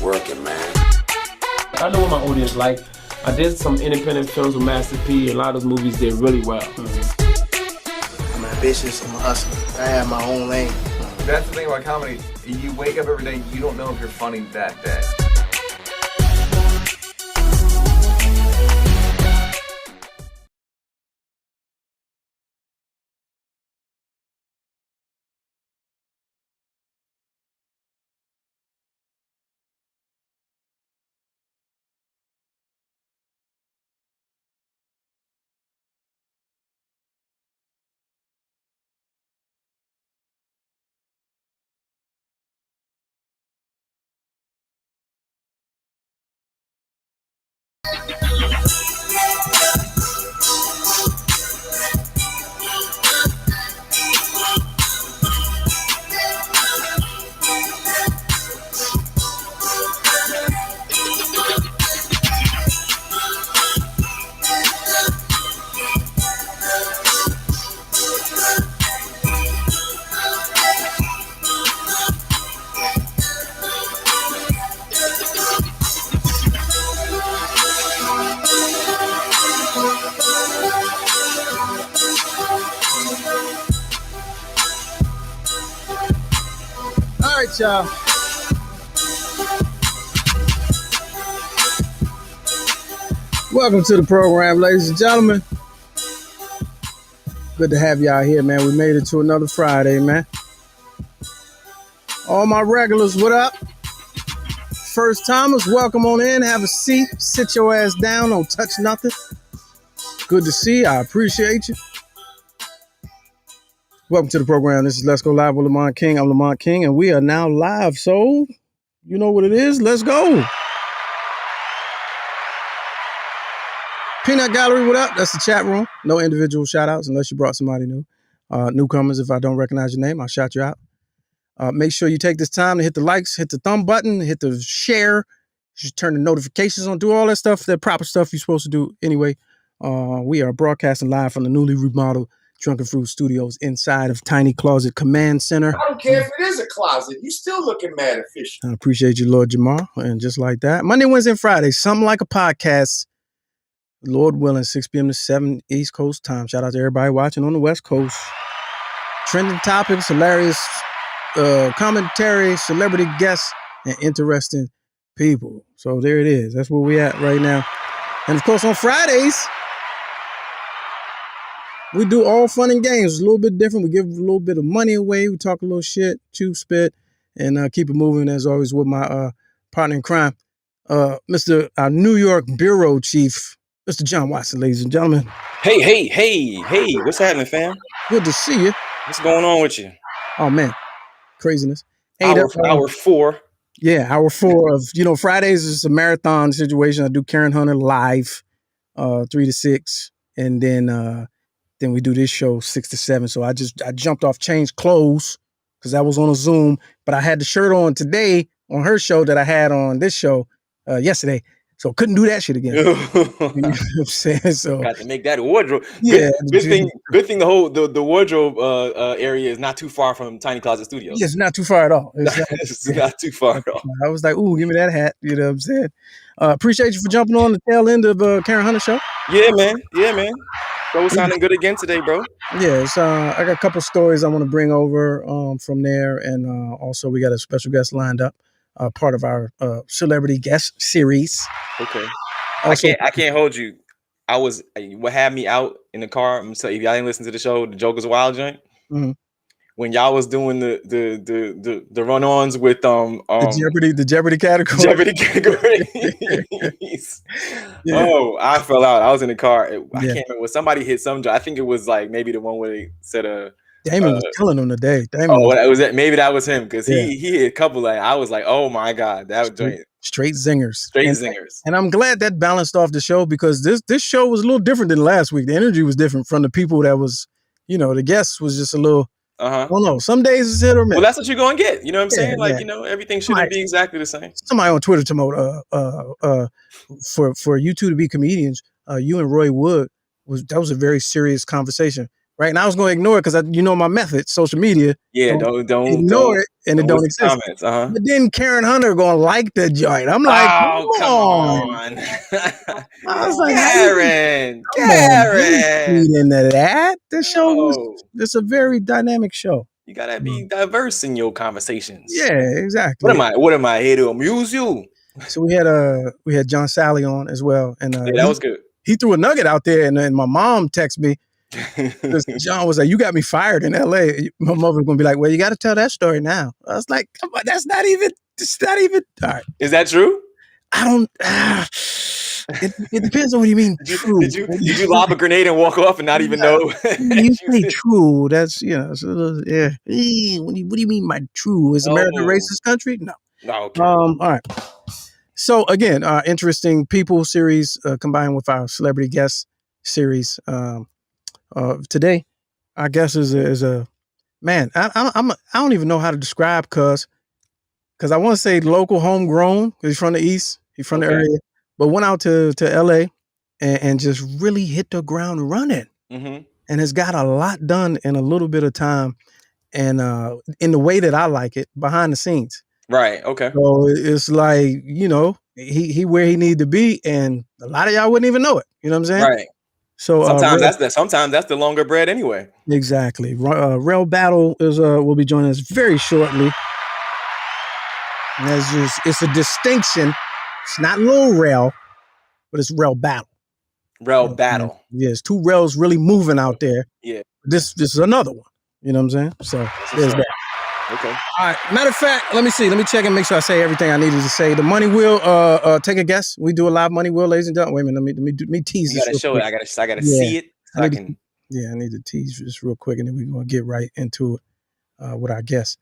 working, man. I know what my audience like. I did some independent films with Master P. A lot of those movies did really well. I'm ambitious. I'm a hustler. I have my own lane. That's the thing about comedy. You wake up every day, you don't know if you're funny that day. All right, y'all. Welcome to the program, ladies and gentlemen. Good to have y'all here, man. We made it to another Friday, man. All my regulars, what up? First timers, welcome on in. Have a seat. Sit your ass down. Don't touch nothing. Good to see you. I appreciate you. Welcome to the program. This is Let's Go Live with Lamont King. I'm Lamont King, and we are now live. So, you know what it is. Let's go. Peanut Gallery, what up? That's the chat room. No individual shout outs unless you brought somebody new. Newcomers, if I don't recognize your name, I'll shout you out. Make sure you take this time to hit the likes, hit the thumb button, hit the share. Just turn the notifications on, do all that stuff, the proper stuff you're supposed to do. Anyway, we are broadcasting live from the newly remodeled Drunken Fruit Studios inside of Tiny Closet Command Center. I don't care if it is a closet. You still looking mad efficient. I appreciate you, Lord Jamar. And just like that, Monday, Wednesday, and Friday, something like a podcast. Lord willing, 6 p.m. to 7 East Coast time. Shout out to everybody watching on the West Coast. Trending topics, hilarious commentary, celebrity guests, and interesting people. So there it is. That's where we at right now. And of course, on Fridays, we do all fun and games. It's a little bit different. We give a little bit of money away. We talk a little shit, chew spit, and keep it moving as always with my partner in crime, Mr. New York Bureau Chief, Mr. Jon Watson, ladies and gentlemen. Hey, what's happening, fam? Good to see you. What's going on with you? Oh, man. Craziness. Hour 4. Yeah, hour 4 of, Fridays is a marathon situation. I do Karen Hunter live, 3 to 6. And then we do this show 6 to 7. So I jumped off, changed clothes because I was on a Zoom, but I had the shirt on today on her show that I had on this show yesterday. So couldn't do that shit again. You know what I'm saying? So got to make that a wardrobe. Yeah. Good thing the wardrobe area is not too far from Tiny Closet Studios. Yeah, it's not too far at all. It's not too far at all. I was like, ooh, give me that hat. You know what I'm saying? Appreciate you for jumping on the tail end of Karen Hunter show. Yeah, man. So sounding good again today, bro. Yeah, it's, I got a couple stories I want to bring over from there. And also we got a special guest lined up. Part of our celebrity guest series. Okay. Also, I can't hold you. What had me out in the car. I'm saying, if y'all didn't listen to the show, the Joker's Wild joint. Mm-hmm. When y'all was doing the run-ons with the Jeopardy category. Jeopardy categories. Yeah. Oh, I fell out. I was in the car. I can't remember. Somebody hit some. I think it was like maybe the one where they said Damon was killing him today. Maybe that was him because he hit a couple. Like I was like, oh my god, that was straight zingers, zingers. And I'm glad that balanced off the show because this show was a little different than last week. The energy was different from the people that was, the guests was just a little. I don't know. Some days it's hit or miss. Well, that's what you're gonna get. You know what I'm saying? Like everything shouldn't be exactly the same. Somebody on Twitter for you two to be comedians, you and Roy Wood was a very serious conversation. right? And I was going to ignore it because you know my method, social media. Yeah, So don't ignore it, and it don't waste exist. comments. But then Karen Hunter going to like the joint. I'm like, Oh, come on. I was like, Karen, feed into that. This show was, it's a very dynamic show. You gotta be diverse in your conversations. Yeah, exactly. What am I here to amuse you? So we had John Sally on as well, and yeah, that was good. He threw a nugget out there, and my mom texted me. John was like, "You got me fired in L.A." My mother was gonna be like, "Well, you got to tell that story now." I was like, "Come on, that's not even. All right." Is that true? I don't. It depends on what you mean. True. Did you lob a grenade and walk off and not even know? You say true. That's yeah. What do you mean by true? Is America a racist country? No. Okay. All right. So again, interesting people series combined with our celebrity guest series. Today, our guest is a man. I don't even know how to describe because I want to say local, homegrown. He's from the East. He's from the area, but went out to LA and just really hit the ground running, and has got a lot done in a little bit of time, and in the way that I like it, behind the scenes. Right. Okay. So it's like, he where he need to be, and a lot of y'all wouldn't even know it. You know what I'm saying? Right. So sometimes that's the longer bread anyway. Exactly. Rell Battle will be joining us very shortly. And it's a distinction. It's not Lil Rell, but it's Rell Battle. Rell Battle. Yes, two Rells really moving out there. Yeah. This is another one. You know what I'm saying? So there's that. Okay. All right. Matter of fact, let me see. Let me check and make sure I say everything I needed to say. The money wheel. Take a guess. We do a live money wheel, ladies and gentlemen. Wait a minute. Let me tease this. You gotta show it. I gotta see it. So I can. Yeah, I need to tease this real quick, and then we're gonna get right into it with our guests.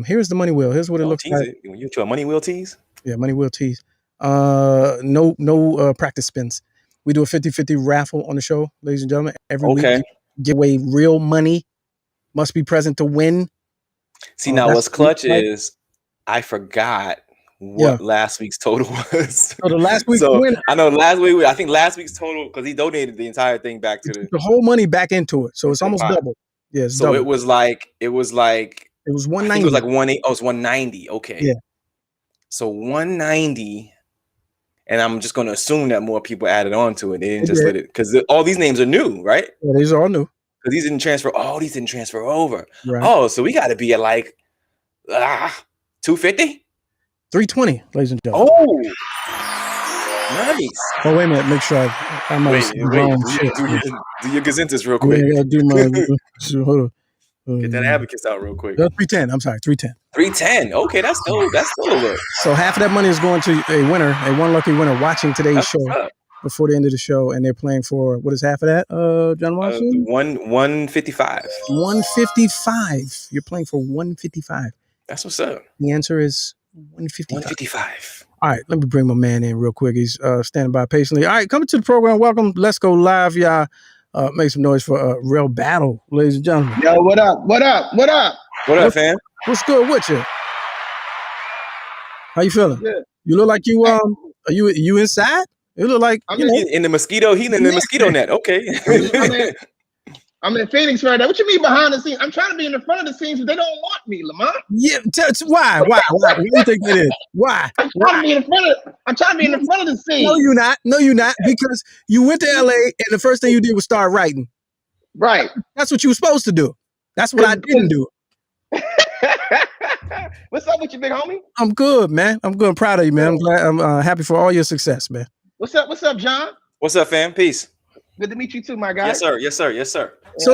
Here's the money wheel. Here's what it looks like. You to a money wheel tease? Yeah, money wheel tease. No practice spins. We do a 50-50 raffle on the show, ladies and gentlemen. Every week, give away real money. Must be present to win. See, now what's clutch is I forgot what last week's total was. So the last week's winner. I know I think last week's total, because he donated the entire thing back to the whole money back into it. So it's almost double. Yeah, it's double. It was like it was 190. It was like 180. Oh, it's 190. Okay. Yeah. So 190. And I'm just going to assume that more people added on to it. They didn't just let it, because all these names are new, right? Yeah, these are all new. Because these didn't transfer. Oh, these didn't transfer over. Right. Oh, so we got to be at like 250? 320, ladies and gentlemen. Oh, nice. Oh, wait a minute. Make sure I'm wait. Do your gazintas real quick. Yeah, I do my. Hold on. Get that abacus out real quick. 310. I'm sorry, 310. 310. Okay, that's still a look. So half of that money is going to one lucky winner watching today's show before the end of the show, and they're playing for what is half of that? Jon Watson? 155. 155. You're playing for 155. That's what's up. The answer is 155. 155. All right, let me bring my man in real quick. He's standing by patiently. All right, coming to the program. Welcome. Let's go live, y'all. Make some noise for Rell Battle, ladies and gentlemen. Yo, what up? What up? What up? What up, fam? What's good with you? How you feeling? Good. You look like you are you inside? You look like in the mosquito. He in the mosquito net. Okay. I'm in Phoenix right now. What you mean behind the scenes? I'm trying to be in the front of the scenes, but they don't want me, Lamont. Yeah, why? What do you think it is? Why? I'm trying to be in the front of the scenes. No, you're not. Because you went to LA and the first thing you did was start writing. Right. That's what you were supposed to do. That's what I didn't do. What's up with you, big homie? I'm good, man. I'm good. I'm proud of you, man. I'm glad. I'm happy for all your success, man. What's up, John? What's up, fam? Peace. Good to meet you too, my guy. Yes, sir. So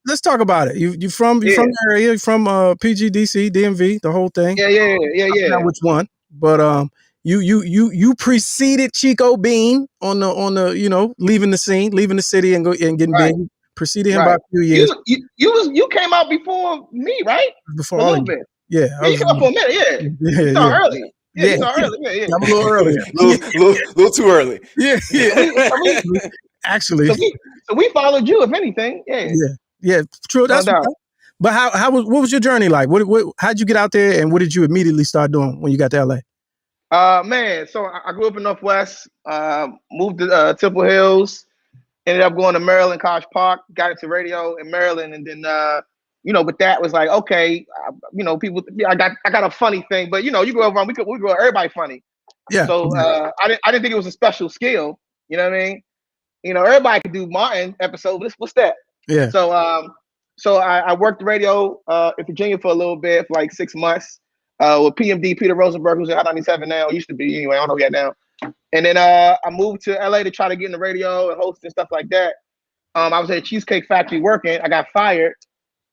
let's talk about it. You from the area? You from PGDC, DMV, the whole thing? Yeah. I forgot which one, but you preceded Chico Bean on the leaving the city and getting big. You preceded him by a few years. You came out before me, right? Before all of you. Yeah, you came out for a minute. Yeah, you saw early. Yeah, you saw early. Yeah. I'm a little early. little too early. Yeah. Actually, so we followed you, if anything. Yeah. True. That's right. But what was your journey like? How'd you get out there, and what did you immediately start doing when you got to LA? Man, so I grew up in Northwest, moved to Temple Hills, Ended up going to Maryland, College Park, got into radio in Maryland, and then with that was like, okay, people. I got a funny thing, but you grow around. We grow everybody funny. Yeah. So I didn't think it was a special skill. You know what I mean? Everybody could do Martin episode. What's that? Yeah. So I worked the radio in Virginia for a little bit, for like 6 months, with PMD Peter Rosenberg, who's at Hot 97 now. Used to be anyway. I don't know who he at now. And then I moved to LA to try to get in the radio and host and stuff like that. I was at a Cheesecake Factory working. I got fired.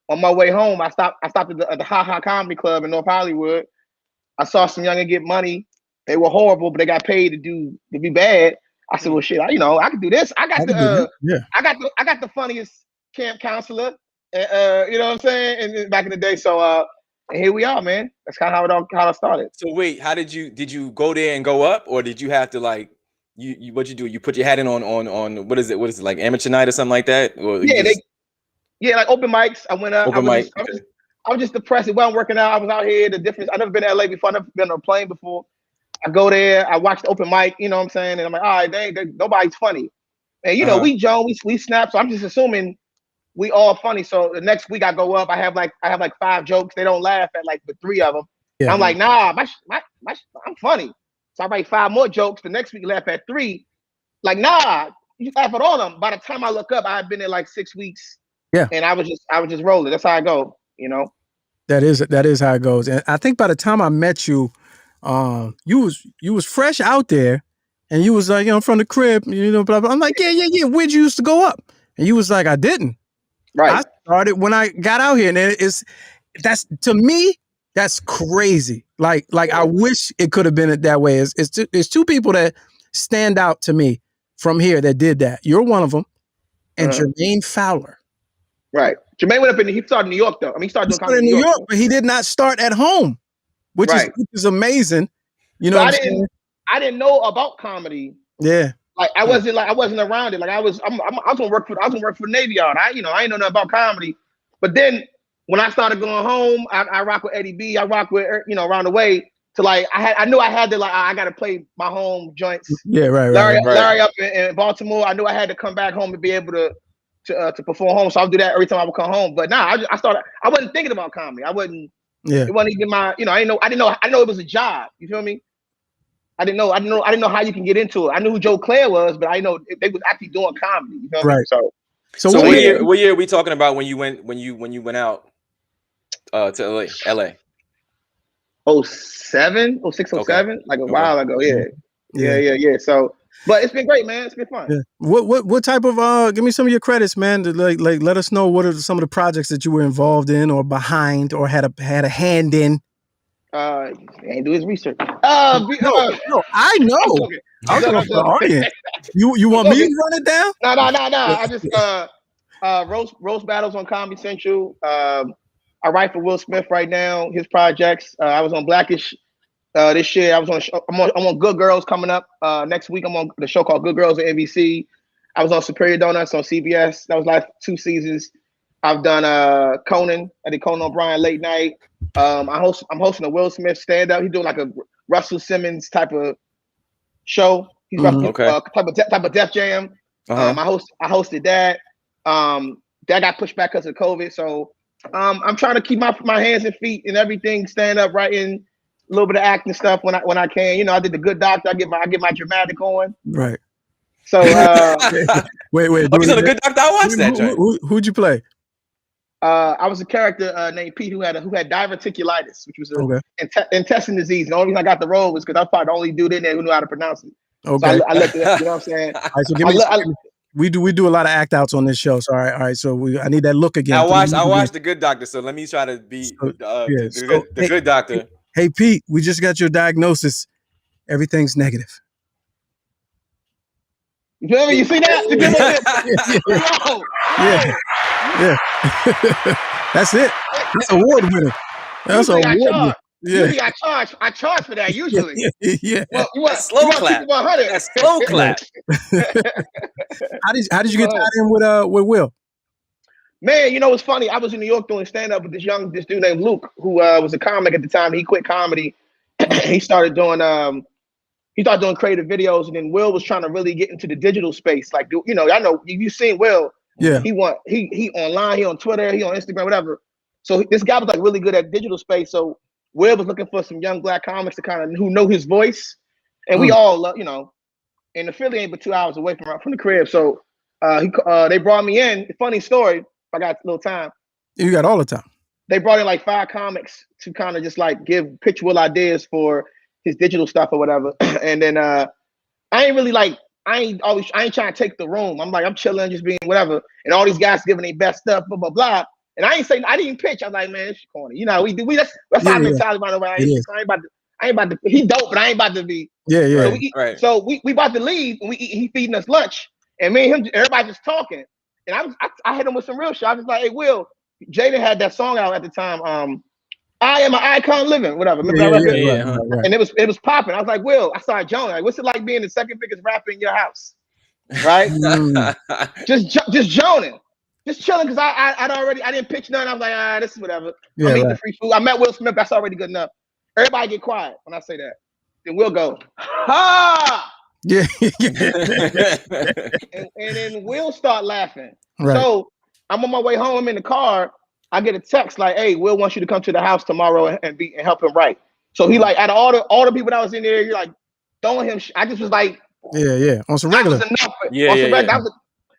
On my way home, I stopped at the Ha Ha Comedy Club in North Hollywood. I saw some youngin' get money. They were horrible, but they got paid to be bad. I said, well, shit, I can do this. I got the funniest camp counselor. You know what I'm saying? And back in the day, so and here we are, man. That's kind of how it started. So wait, did you go there and go up, or did you have to like what you do? You put your hat in on what is it like amateur night or something like that? Or like open mics. I went up. I was just depressed. It wasn't working out. I was out here. The difference. I never been to LA before. I never been on a plane before. I go there. I watch the open mic. You know what I'm saying? And I'm like, all right, nobody's funny. And we snap. So I'm just assuming we all funny. So the next week I go up. I have like 5 jokes. They don't laugh at like the 3 of them. Yeah. I'm like, nah, I'm funny. So I write 5 more jokes. The next week you laugh at 3. Like, nah, you laugh at all of them. By the time I look up, I had been there like 6 weeks. Yeah. And I was just rolling. That's how I go, That is how it goes. And I think by the time I met you, you was fresh out there, and you was like, from the crib, blah, blah. I'm like, yeah. Where'd you used to go up? And you was like, I didn't. Right. I started when I got out here, and that's to me, that's crazy. Like I wish it could have been that way. It's 2 people that stand out to me from here that did that. You're one of them, and Jermaine Fowler. Right. Jermaine went up he started in New York though. I mean, he started doing comedy in New York, but he did not start at home, which is amazing. So I didn't know about comedy. Yeah. Like I wasn't around it. Like I was gonna work for Navy Yard. I ain't know nothing about comedy. But then when I started going home, I rock with Eddie B. I rock with around the way to like I knew I had to I gotta play my home joints. Yeah, right. Larry up in Baltimore. I knew I had to come back home and be able to perform home. So I'll do that every time I would come home. But I wasn't thinking about comedy. I wasn't. Yeah. It wasn't even my. I didn't know it was a job. You feel me? I didn't know how you can get into it. I knew who Joe Claire was, but I know they was actually doing comedy. You feel me? So what year are we talking about when you went out to LA? 07, 06, 07, like a while ago. Yeah. So, but it's been great, man. It's been fun. Yeah. What type of give me some of your credits, man. To like let us know what are some of the projects that you were involved in or behind or had a hand in. Ain't do his research. No, I know. I'm talking for the audience. You want me to run it down? No. I just roast battles on Comedy Central. I write for Will Smith right now. His projects. I was on Blackish this year. I was on. I'm on Good Girls coming up next week. I'm on the show called Good Girls at NBC. I was on Superior Donuts on CBS. That was like 2 seasons. I've done Conan. I did Conan O'Brien late night. I'm hosting a Will Smith stand up. He's doing like a Russell Simmons type of show. He's type of Def Jam. I hosted that. That got pushed back because of COVID. So I'm trying to keep my hands and feet and everything, stand up, writing a little bit of acting stuff when I can. I did The Good Doctor. I get my dramatic on. Right. So wait. Okay, so The Good Doctor. I watched that. Who'd you play? I was a character named Pete who had diverticulitis, which was an intestine disease. The only reason I got the role was because I was probably the only dude in there who knew how to pronounce it. Okay. So I looked at it, you know what I'm saying? All right, so we do a lot of act outs on this show. So all right. So I need that look again. I watched The Good Doctor. So let me try to be the Good Doctor. Hey Pete, we just got your diagnosis. Everything's negative. You feel me? You see that? Yeah. That's it. That's award winner. That's award winner. Yeah. Usually I charge for that usually. Yeah. Well, you want slow clap. That's slow clap. How did you get tied in with Will? Man, it's funny. I was in New York doing stand up with this dude named Luke, who was a comic at the time. He quit comedy. He started doing he started doing creative videos, and then Will was trying to really get into the digital space. Like, you know, I know you've seen Will. Yeah. He online, he on Twitter, he on Instagram, whatever. So this guy was like really good at digital space. So Will was looking for some young black comics to kind of who know his voice, and we all love, you know. And the Philly ain't but 2 hours away from the crib. So they brought me in. Funny story. If I got a little time. You got all the time. They brought in like 5 comics to kind of just like pitch Will ideas for his digital stuff or whatever. And then I ain't trying to take the room. I'm like, I'm chilling, just being whatever. And all these guys giving their best stuff, blah, blah, blah. And I didn't pitch. I was like, man, it's corny. You know, that's our mentality, by the way. I ain't about to, he dope, but I ain't about to be. Yeah. So we about to leave, and he feeding us lunch. And me and him, everybody just talking. And I hit him with some real shit. I was like, hey, Will, Jaden had that song out at the time. I am an icon living, whatever. Remember that record? Right. And it was popping. I was like, Will, I started joning. Like, what's it like being the second biggest rapper in your house? Right? just joning. Just chilling, because I didn't pitch none. I was like, this is whatever. I'm eating the free food. I met Will Smith. That's already good enough. Everybody get quiet when I say that. Then Will go, ha! Yeah. and then Will start laughing. Right. So I'm on my way home. I'm in the car. I get a text like, hey, Will wants you to come to the house tomorrow and help him write. So he like, out of all the people that was in there, you're like throwing him. I just was like, yeah, on some regular.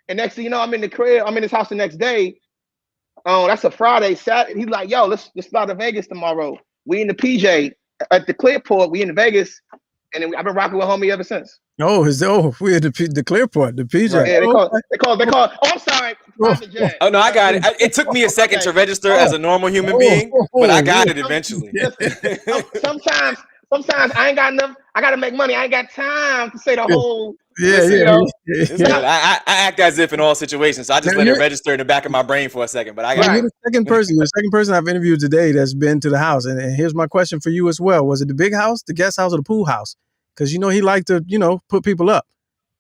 And next thing you know, I'm in the crib. I'm in his house the next day. Oh, that's a Friday, Saturday. He's like, yo, let's fly to Vegas tomorrow. We in the PJ at the Clearport. We in Vegas, and then I've been rocking with homie ever since. We at the Clearport, the PJ. Right. Yeah, they call. Oh, I'm sorry. Private jet. Oh no, I got it. It took me a second to register as a normal human being, but I got it eventually. Sometimes I ain't got enough. I got to make money. I ain't got time to say the whole. I act as if in all situations. So I just let it register in the back of my brain for a second. But I got you're the second person I've interviewed today that's been to the house. And here's my question for you as well. Was it the big house, the guest house, or the pool house? Because you know he liked to, put people up.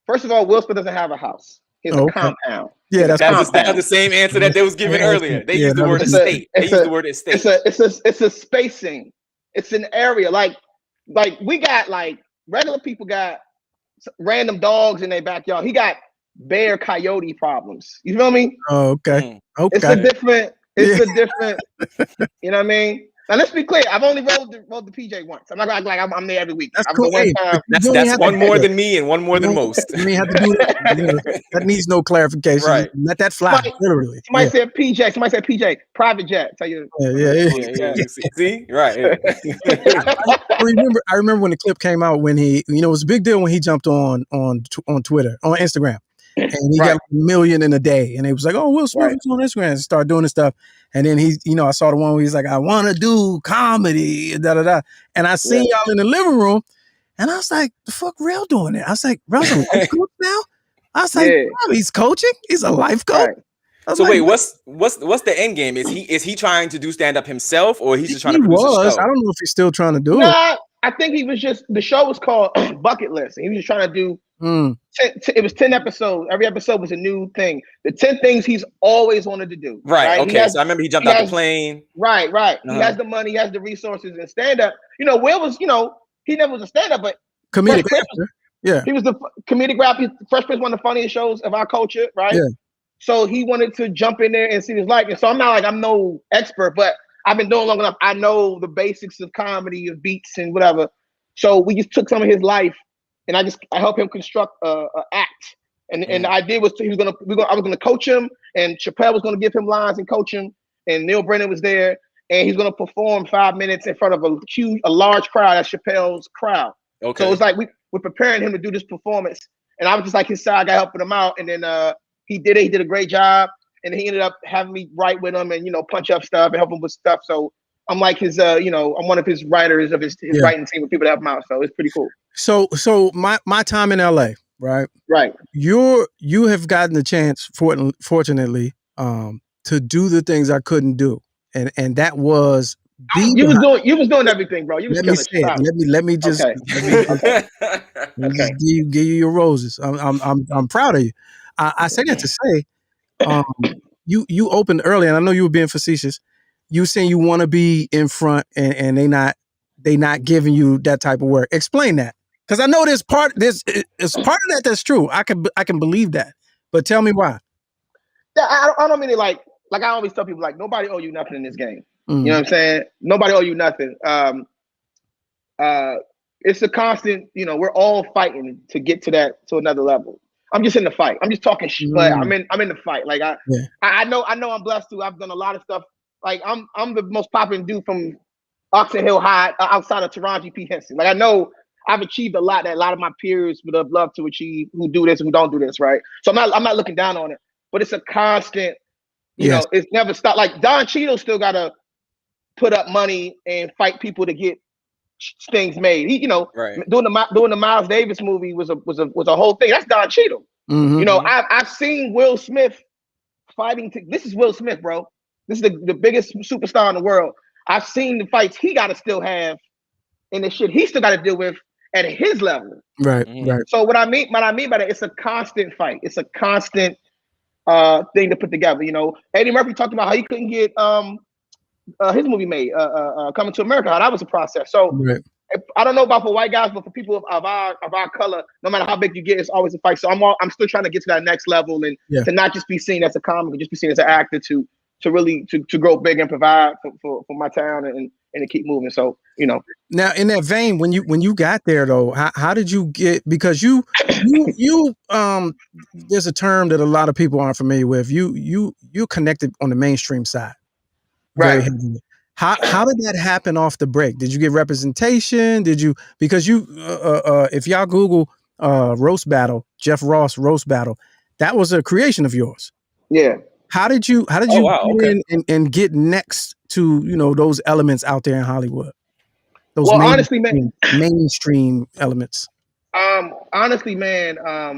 First of all, Will Smith doesn't have a house. He has a compound. Yeah, that's the same answer that they was given earlier. They used the word estate. They used the word estate. It's a spacing. It's an area. Like we got like regular people got random dogs in their backyard. He got bear coyote problems. You feel me? Oh, okay. Okay. It's a different, you know what I mean? Now let's be clear. I've only rode the PJ once. I'm not gonna act like I'm there every week. That's cool. That's one more than me and one more than most. You may have to do that. That needs no clarification. Right. Let that fly. Literally. Somebody said PJ. Somebody said PJ. Private jet. Tell you. Yeah. See, right. Yeah. I remember when the clip came out when he, it was a big deal when he jumped on Twitter, on Instagram. And he got 1 million in a day. And it was like, oh, Will Smith is on Instagram, and started doing this stuff. And then he, I saw the one where he's like, I want to do comedy, And I seen y'all in the living room, and I was like, the fuck Rell doing there? I was like, Rell's a life coach now? I was like, he's coaching? He's a life coach? So wait, what's the end game? Is he trying to do stand up himself, or he's just trying to produce a show? I don't know if he's still trying to do it. I think he was just, the show was called Bucket List, and he was just trying to do, it was 10 episodes. Every episode was a new thing. The 10 things he's always wanted to do. Right. Okay. So I remember he jumped out the plane. Right. He has the money, he has the resources, and stand up. Will was, he never was a stand up, but comedic. He was the comedic rap. Fresh Prince, one of the funniest shows of our culture, right? Yeah. So he wanted to jump in there and see what it's like. And so I'm not like, I'm no expert, but I've been doing long enough. I know the basics of comedy, of beats and whatever. So we just took some of his life, and I helped him construct a act. And the idea was I was gonna coach him, and Chappelle was gonna give him lines and coach him, and Neil Brennan was there, and he's gonna perform 5 minutes in front of a large crowd. That's Chappelle's crowd. Okay. So it's like we're preparing him to do this performance, and I was just like his side guy helping him out, and then he did it. He did a great job, and he ended up having me write with him and punch up stuff and help him with stuff. So I'm like his I'm one of his writers of his writing team with people that help him out. So it's pretty cool. So my time in LA, right? Right. You have gotten the chance, fortunately, to do the things I couldn't do, and that was you was doing everything, bro. You was let me just give you your roses. I'm proud of you. I say that to say, you opened early, and I know you were being facetious. You saying you want to be in front, and they not giving you that type of work. Explain that. Because I know there's part of that that's true. I can believe that. But tell me why. Yeah, I don't mean it like I always tell people, like, nobody owe you nothing in this game. You know what I'm saying? Nobody owe you nothing. It's a constant, we're all fighting to get to another level. I'm just in the fight. I'm just talking shit, but I'm in the fight. Like I know I'm blessed too. I've done a lot of stuff. Like I'm the most popular dude from Oxon Hill High outside of Taraji P. Henson. Like I know I've achieved a lot that a lot of my peers would have loved to achieve, who do this, who don't do this, right? So I'm not looking down on it, but it's a constant, it's never stopped. Like Don Cheadle still gotta put up money and fight people to get things made. He, doing the Miles Davis movie was a whole thing. That's Don Cheadle. I've seen Will Smith fighting. This is Will Smith, bro. This is the biggest superstar in the world. I've seen the fights he got to still have, and the shit he still got to deal with at his level. Right. So what I mean by that, it's a constant fight. It's a constant thing to put together. Eddie Murphy talked about how he couldn't get his movie made, Coming to America. How that was a process. So I don't know about for white guys, but for people of our color, no matter how big you get, it's always a fight. So I'm still trying to get to that next level and to not just be seen as a comic, but just be seen as an actor to really to grow big and provide for my town and to keep moving. So Now in that vein, when you got there though, how did you get? Because you there's a term that a lot of people aren't familiar with. You connected on the mainstream side. Very heavily. How did that happen off the break? Did you get representation? Because if y'all Google roast battle, Jeff Ross roast battle, that was a creation of yours. Yeah. How did you get in and get next to those elements out there in Hollywood? Those honestly, man, mainstream elements. Honestly, man, I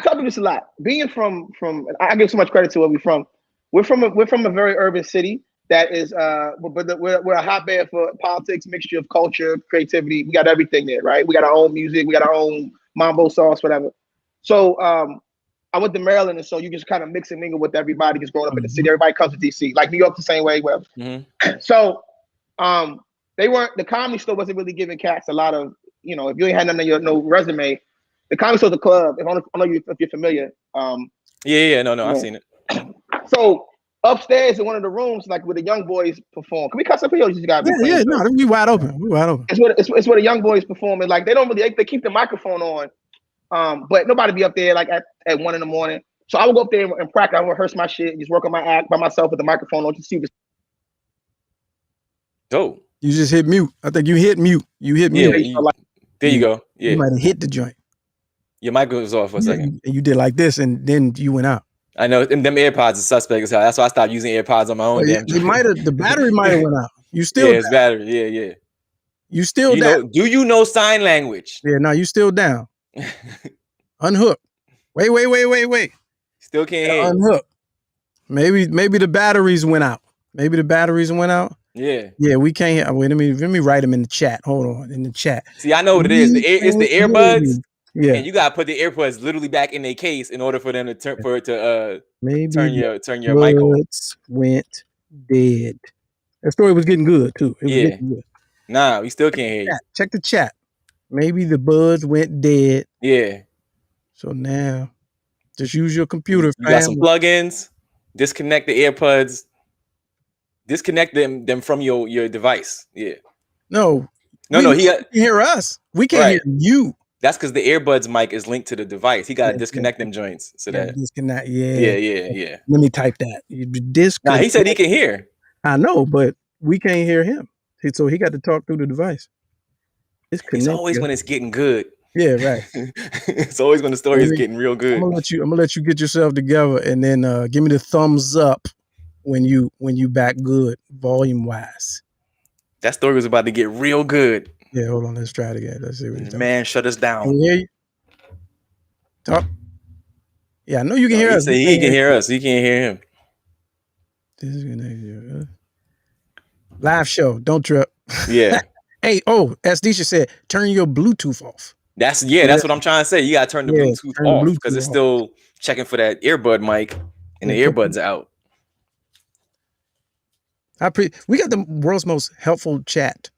tell people this a lot. Being from I give so much credit to where we're from. We're from a very urban city that is we're a hotbed for politics, mixture of culture, creativity. We got everything there, right? We got our own music, we got our own mambo sauce, whatever. So I went to Maryland, and so you just kind of mix and mingle with everybody just growing up in the city. Everybody comes to DC, like New York the same way, whatever. So the Comedy Store wasn't really giving cats a lot of, if you ain't had nothing on your resume, the Comedy Store's a club. I don't know if you're familiar. I've seen it. So upstairs in one of the rooms, like where the young boys perform. Can we cuss up here? You just gotta be we wide open. We wide open. It's where the young boys perform, and like they don't really they keep the microphone on, but nobody be up there like at 1 a.m. So I would go up there and practice. I would rehearse my shit, just work on my act by myself with the microphone on to see. Dope. You just hit mute. I think you hit mute. You hit mute. There you go. Yeah. You might have hit the joint. Your mic was off for a second. And you did like this, and then you went out. I know, and them AirPods are suspect as hell. That's why I stopped using AirPods on my own. The battery might have went out. You still it's battery. Yeah. You still down. Do you know sign language? Yeah, no, you still down. Unhook. Wait. Still can't hear. Unhook. Maybe the batteries went out. Yeah. Yeah, we can't. Wait, let me write them in the chat. Hold on, in the chat. See, I know what it is. It's the earbuds. Yeah, and you gotta put the AirPods literally back in their case in order for them to turn turn your mic on. Went dead. That story was getting good too. It was getting good. Nah, we still can't hear you. Check the chat. Maybe the buds went dead. Yeah. So now, just use your computer. You got some plugins. Disconnect the AirPods. Disconnect them from your device. Yeah. No. He can hear us. We can't hear you. That's because the earbuds mic is linked to the device. He got to disconnect them joints so that disconnect. Yeah. Let me type that. Nah, he said he can hear. I know, but we can't hear him. So he got to talk through the device. It's always when it's getting good. Yeah, right. It's always when the story is getting real good. I'm gonna let you get yourself together, and then give me the thumbs up when you back good volume wise. That story was about to get real good. Yeah, hold on. Let's try it again. Let's see what he's talking. Man, shut us down. Can you hear you? Talk. Yeah, I know you can hear us. He can hear us. He can't hear him. This is gonna live show. Don't trip. Yeah. Hey, as Disha said, turn your Bluetooth off. That's what I'm trying to say. You gotta turn the Bluetooth off because it's still checking for that earbud mic, and the earbuds are out. We got the world's most helpful chat.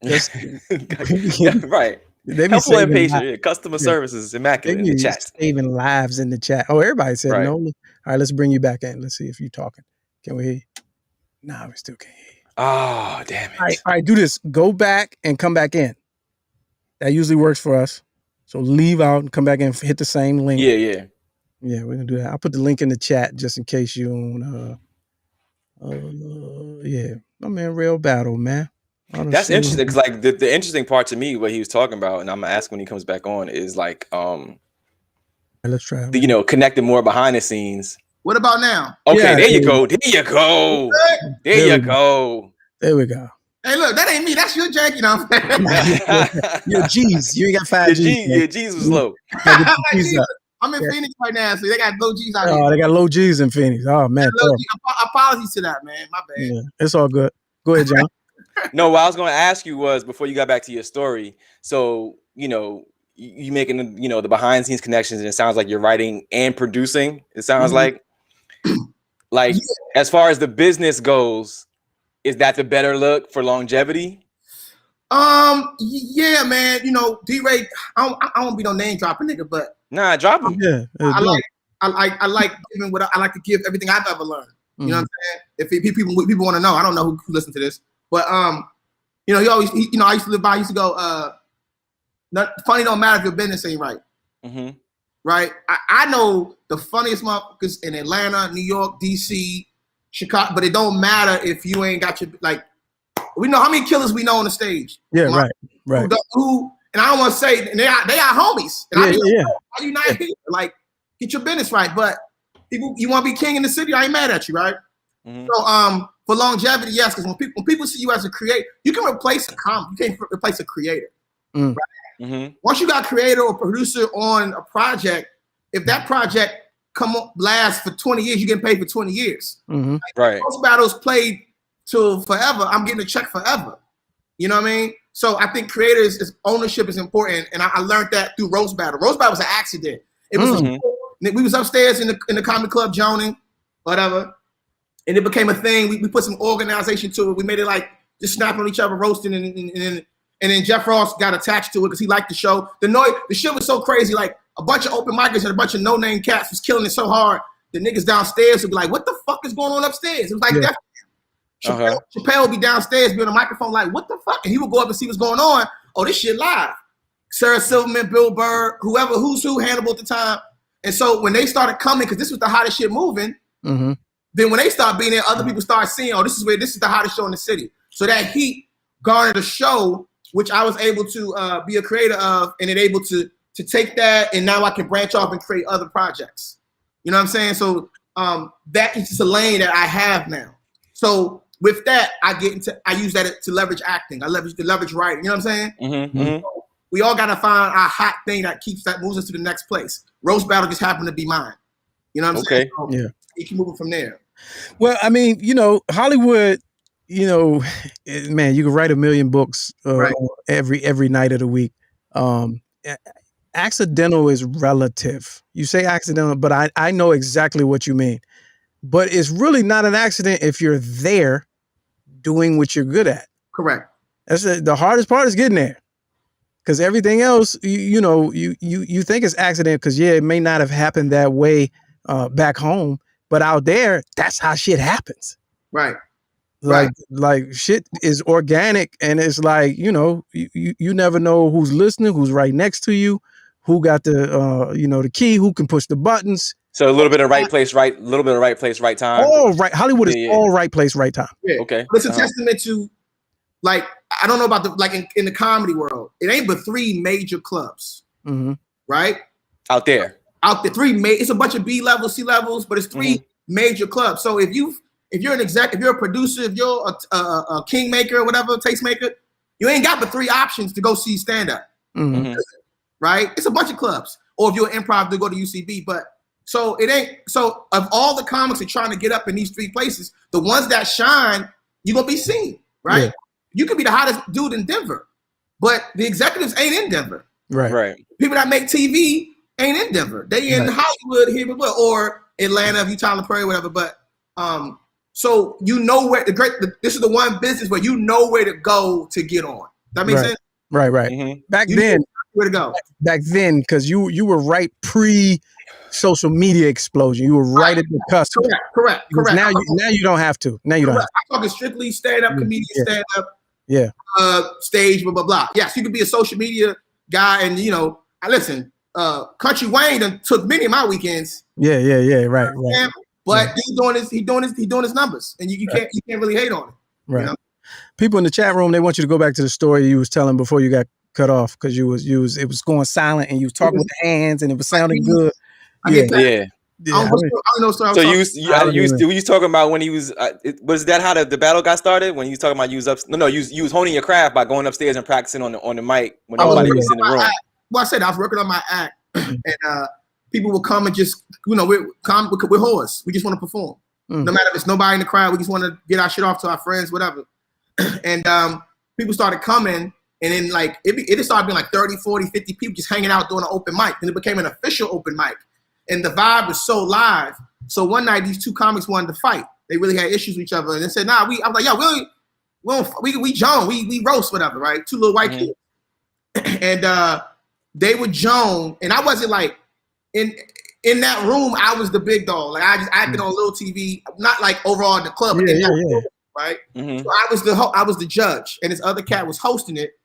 Right. They be helpful and saving patient. Yeah, customer service is They immaculate in the be chat. saving lives in the chat. Oh, everybody said Right. no. All right, let's bring you back in. Let's see if you're talking. Can we hear you? No, we still can't hear you. Oh, damn it. All right, do this. Go back and come back in. That usually works for us. So leave out and come back in, hit the same link. Yeah. Yeah, we're gonna do that. I'll put the link in the chat just in case you don't. Yeah, my man, Rell Battle, man. That's interesting because, like, the interesting part to me, what he was talking about, and I'm gonna ask when he comes back on, is like, let's try it. Connecting more behind the scenes. What about now? Okay, Yeah, there you go. There you go. There you go. There we go. Hey, look, that ain't me. That's your jack. You know what I'm saying? Your G's. You ain't got 5 G's. Yeah, G's was low. I'm in Phoenix right now, so they got low G's out here. Oh, they got low G's in Phoenix. Oh, man. Apologies to that, man. My bad. Yeah, it's all good. Go ahead, John. No, what I was going to ask you was, before you got back to your story, so, you making, the behind the scenes connections, and it sounds like you're writing and producing. It sounds like as far as the business goes, is that the better look for longevity? Yeah, man. D-Ray, I won't be no name dropping nigga, but nah, drop him. Yeah, I like giving what I like to give everything I've ever learned. You know what I'm saying? If people want to know, I don't know who listen to this, but he always, I used to live by. I used to go. Funny don't matter if your business ain't right. Mm-hmm. Right? I know the funniest motherfuckers in Atlanta, New York, DC, Chicago, but it don't matter if you ain't got your we know how many killers we know on the stage. Yeah, right. Who and I don't want to say they are homies. And why you not here? Like, get your business right. But people, you want to be king in the city, I ain't mad at you, right? Mm-hmm. So for longevity, yes, because when people see you as a creator, you can replace a you can't replace a creator. Right? Mm-hmm. Once you got creator or producer on a project, if that project lasts for 20 years, you get paid for 20 years. Mm-hmm. Right. Most battles played till forever. I'm getting a check forever. You know what I mean? So I think creators ownership is important, and I learned that through Rell Battle. Rell Battle was an accident. It was we was upstairs in the comedy club joning, whatever, and it became a thing. We put some organization to it. We made it like just snapping on each other, roasting, and then Jeff Ross got attached to it because he liked the show. The shit was so crazy. Like a bunch of open micers and a bunch of no-name cats was killing it so hard. The niggas downstairs would be like, "What the fuck is going on upstairs?" It was like that. Chappelle would be downstairs, be on the microphone, like, "What the fuck?" And he would go up and see what's going on. Oh, this shit live. Sarah Silverman, Bill Burr, who's who, Hannibal at the time. And so when they started coming, because this was the hottest shit moving, then when they started being there, other people started seeing, oh, this is the hottest show in the city. So that heat garnered a show, which I was able to be a creator of, and then able to take that, and now I can branch off and create other projects. You know what I'm saying? So that is just a lane that I have now. So with that, I use that to leverage acting. I leverage writing. You know what I'm saying? So we all gotta find our hot thing that moves us to the next place. Rell Battle just happened to be mine. You know what I'm saying? So you can move it from there. Well, I mean, Hollywood, man, you can write 1 million books every night of the week. Accidental is relative. You say accidental, but I know exactly what you mean. But it's really not an accident if you're there doing what you're good at. Correct. That's the hardest part is getting there. Because everything else, you think it's accident because, it may not have happened that way back home. But out there, that's how shit happens. Right. Like shit is organic, and it's like, you never know who's listening, who's right next to you, who got the key, who can push the buttons. So a little bit of right place, right time. All right. Hollywood is all right place, right time. Yeah. Okay. But it's a testament to, like, I don't know about in the comedy world, it ain't but 3 major clubs. Right? Out there. 3 it's a bunch of B levels, C levels, but it's 3 major clubs. So if you're an exec, if you're a producer, if you're a kingmaker or whatever, tastemaker, you ain't got but 3 options to go see stand up. Right? It's a bunch of clubs. Or if you're an improv, to go to UCB. But so it ain't, so of all the comics that are trying to get up in these 3 places, the ones that shine, you're gonna be seen, right? Yeah. You could be the hottest dude in Denver, but the executives ain't in Denver. Right. People that make TV ain't in Denver. They in Hollywood here, or Atlanta, if you Tyler Perry, whatever. But so where this is the one business where you know where to go to get on. That makes sense? Right. Back then, Where to go? Back then, because you were right pre social media explosion. You were right at the cusp. Correct. Now you don't have to. Now you don't have to. I'm talking strictly stand-up comedian, stand-up. Yeah. Stage, blah, blah, blah. Yes, you could be a social media guy, and listen, Country Wayne done took many of my weekends. Yeah, right. But he's doing his numbers, and you can't really hate on it. Right. You know? People in the chat room, they want you to go back to the story you was telling before you got cut off, because it was going silent and you was talking with the hands and it was sounding good. Yeah. I don't know. So you talking about when he was? Was that how the battle got started? When you was talking about you was honing your craft by going upstairs and practicing on the mic when nobody was in the room. Well, I said I was working on my act, and people will come and just we're whores. We just want to perform. No matter if it's nobody in the crowd, we just want to get our shit off to our friends, whatever. And people started coming, and then like it just started being like 30, 40, 50 people just hanging out doing an open mic. Then it became an official open mic. And the vibe was so live. So one night, these two comics wanted to fight. They really had issues with each other. And they said, I was like, yo, we Joan, we roast, whatever, right? Two little white kids. And they would Joan. And I wasn't like, in that room, I was the big dog. Like I just acted on little TV, not like overall in the club, but room, right? So I was the judge. And this other cat was hosting it.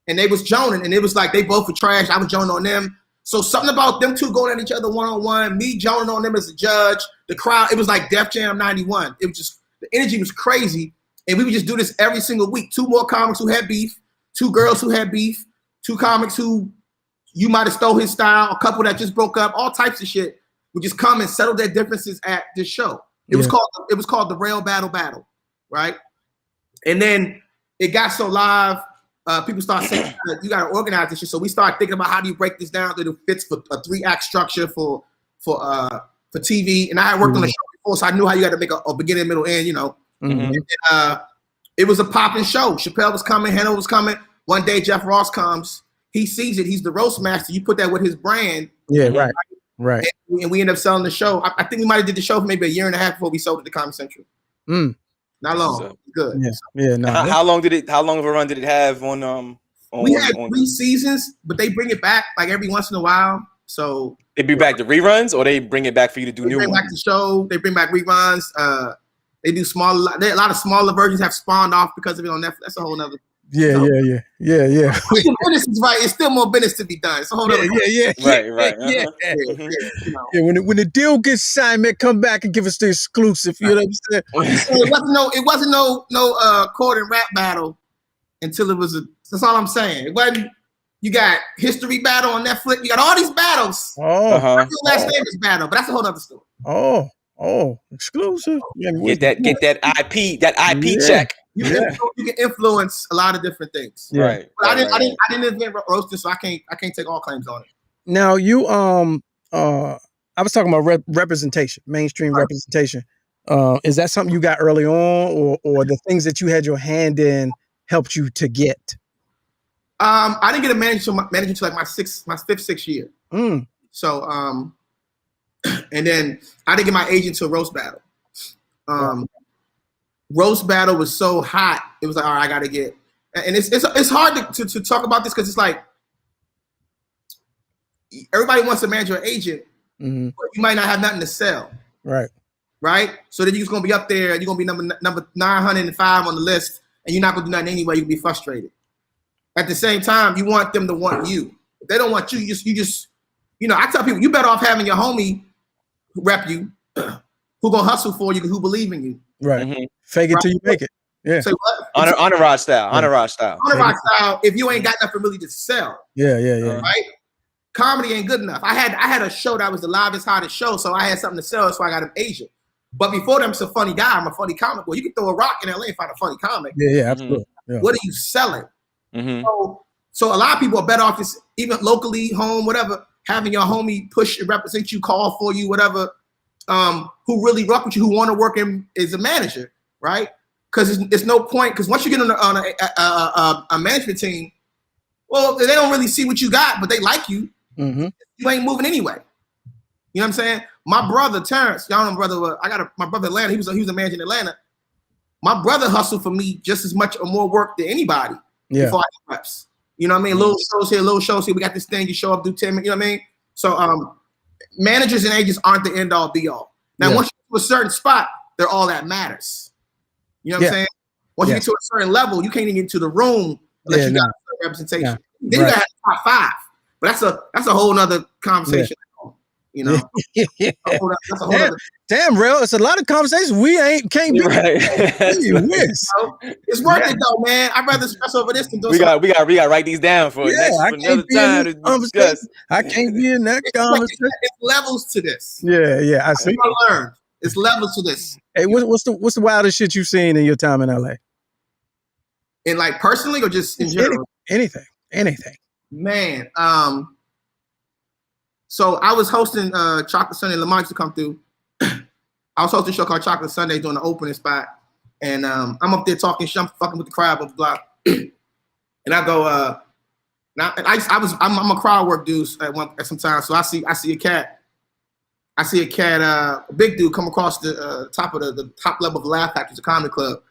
And they was Joaning. And it was like, they both were trash. I was Joaning on them. So something about them two going at each other one-on-one, me joning on them as a judge, the crowd, it was like Def Jam 91. It was just, the energy was crazy. And we would just do this every single week. Two more comics who had beef, two girls who had beef, two comics who you might have stole his style, a couple that just broke up, all types of shit would just come and settle their differences at this show. It was called the Rell Battle, right? And then it got so live. People start saying you got to organize this shit. So we start thinking about how do you break this down that it fits for a 3-act structure for TV. And I had worked on the show before, so I knew how you got to make a beginning, middle, end. And, it was a popping show. Chappelle was coming, Hannah was coming. One day Jeff Ross comes. He sees it. He's the roast master. You put that with his brand. Yeah, right. And we end up selling the show. I think we might have did the show for maybe a year and a half before we sold it to Comedy Central. Not long. So, good. Yeah. No. How long of a run did it have on? We had 3 seasons, but they bring it back like every once in a while. So they bring back the reruns, or they bring it back for you to do new ones. They bring back the show. They bring back reruns. They do a lot of smaller versions have spawned off because of it on Netflix. That's a whole nother. Yeah. Business is right. It's still more business to be done. It's a whole other. Right. When the deal gets signed, man, come back and give us the exclusive. You know what I'm saying? It wasn't no court and rap battle until it was that's all I'm saying. It wasn't. You got History Battle on Netflix. You got all these battles. Last name is Battle, but that's a whole other story. Exclusive. Get that IP check. You can influence a lot of different things. Right. But I didn't invent roasting, so I can't take all claims on it. Now you I was talking about representation, mainstream representation. Is that something you got early on, or the things that you had your hand in helped you to get? I didn't get a manager until like my 5th, 6th year. So and then I didn't get my agent till Roast Battle. Roast Battle was so hot. It was like, all right, I got to get, and it's hard to talk about this because it's like everybody wants to manage your agent, but you might not have nothing to sell. Right. So then you're just gonna be up there. You're gonna be number 905 on the list, and you're not gonna do nothing anyway. You'll be frustrated. At the same time, you want them to want you. If they don't want you, you just I tell people, you better off having your homie rep you, who gonna hustle for you, who believe in you. Right. Fake it till you make it. Yeah. Say what? Entourage style. Entourage style. If you ain't got nothing really to sell. Yeah. Right. Comedy ain't good enough. I had a show that was the livest, hottest show, so I had something to sell, so I got an agent. But before them, I'm a funny guy. I'm a funny comic. Well, you can throw a rock in LA and find a funny comic. Yeah, absolutely. Yeah. What are you selling? So a lot of people are better off just even locally, home, whatever, having your homie push and represent you, call for you, whatever, who really rock with you, who want to work in as a manager, right? Because it's no point. Because once you get on a management team, well, they don't really see what you got, but they like you. You ain't moving anyway. You know what I'm saying? My brother Terrence, y'all know my brother. My brother Atlanta. He was a manager in Atlanta. My brother hustled for me just as much or more work than anybody before I got reps. You know what I mean? Little shows here, little shows here. We got this thing. You show up, do 10 minutes. You know what I mean? So managers and agents aren't the end all be all. Now, once you get to a certain spot, they're all that matters. You know what I'm saying? Once you get to a certain level, you can't even get into the room unless you got representation. Then you got top 5. But that's a whole nother conversation. You know? That's a whole other. Damn, Rell, it's a lot of conversations we can't be. Right. It's worth it though, man. I'd rather stress over this than do we got to write these down for another time to discuss. I can't be in that conversation. It's levels to this. Yeah, I see. I learned. It's levels to this. Hey, what's the wildest shit you've seen in your time in LA? And like personally or just in general? Anything. Man, so I was hosting Chocolate Sunday. Lamont used to come through. I was hosting a show called Chocolate Sunday doing the opening spot. And I'm up there talking shit, I'm fucking with the crowd, blah, blah, blah. And I go, I'm a crowd work dude at some time. So I see a cat. A big dude come across the top of the top level of Laugh Factory, the comedy club.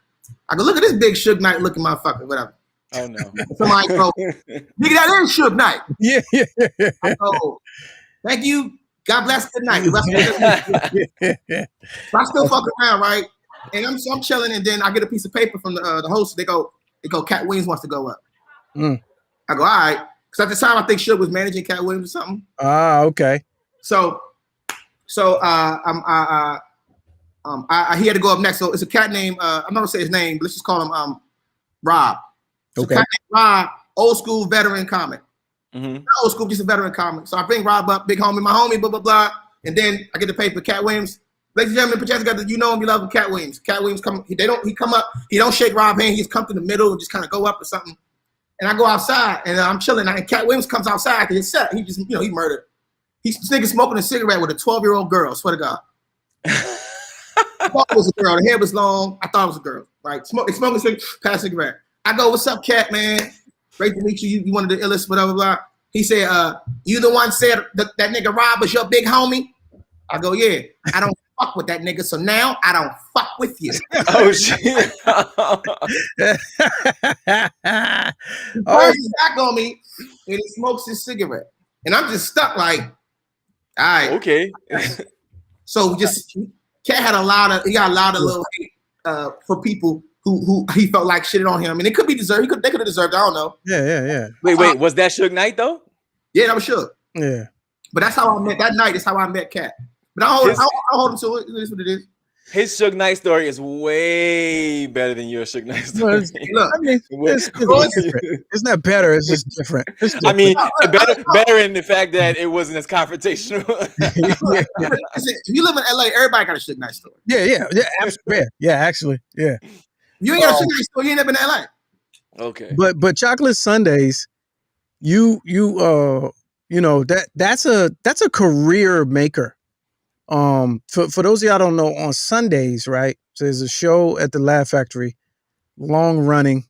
I go, look at this big Suge Knight looking motherfucker, whatever. Oh no. Somebody go, nigga, that is Suge Knight. Yeah. I go, thank you. God bless. Good night. So I still fuck around, right? And I'm chilling, and then I get a piece of paper from the host. They go, Cat Williams wants to go up. I go, all right. Because at the time, I think Suge was managing Cat Williams or something. Ah, okay. So he had to go up next. So it's a cat named I'm not gonna say his name, but let's just call him Rob. So okay. Cat named Rob, old school veteran comic. Not old school, just a veteran comic. So I bring Rob up, big homie, my homie, blah blah blah, and then I get the paper. Cat Williams, ladies and gentlemen, put your hands together. You know him, you love him. Cat Williams. Cat Williams come. He come up. He don't shake Rob's hand. He just come to the middle and just kind of go up or something. And I go outside and I'm chilling. And Cat Williams comes outside to his set. He just he murdered. He's nigga smoking a cigarette with a 12-year-old girl. Swear to God. I thought it was a girl. The hair was long. I thought it was a girl. Right? Smoking cigarette, pass cigarette. I go, what's up, Cat, man? Great to meet you. You one of the illest, whatever, blah. He said, you the one said that nigga Rob was your big homie? I go, yeah. I don't fuck with that nigga, so now I don't fuck with you. Oh, shit. He turns his back on me and he smokes his cigarette. And I'm just stuck like, all right. Okay. So Cat got a lot of little hate for people who he felt like shitted on him, and it could be deserved. They could have deserved. I don't know. Yeah. Wait, was that Suge Knight though? Yeah, that was Suge. Yeah. But that's how I met that night. Is how I met Cat. But I hold him to it. It is what it is. His Suge Knight story is way better than your Suge Knight story. Look, I mean, it's not better. It's just different. I mean, better in the fact that it wasn't as confrontational. Listen, if you live in LA, everybody got a Suge Knight story. Yeah, actually. You ain't got a Suge Knight story. You ain't never been to LA. Okay. But Chocolate Sundays, that's a career maker. For those of y'all don't know, on Sundays, right? So there's a show at the Laugh Factory, long running.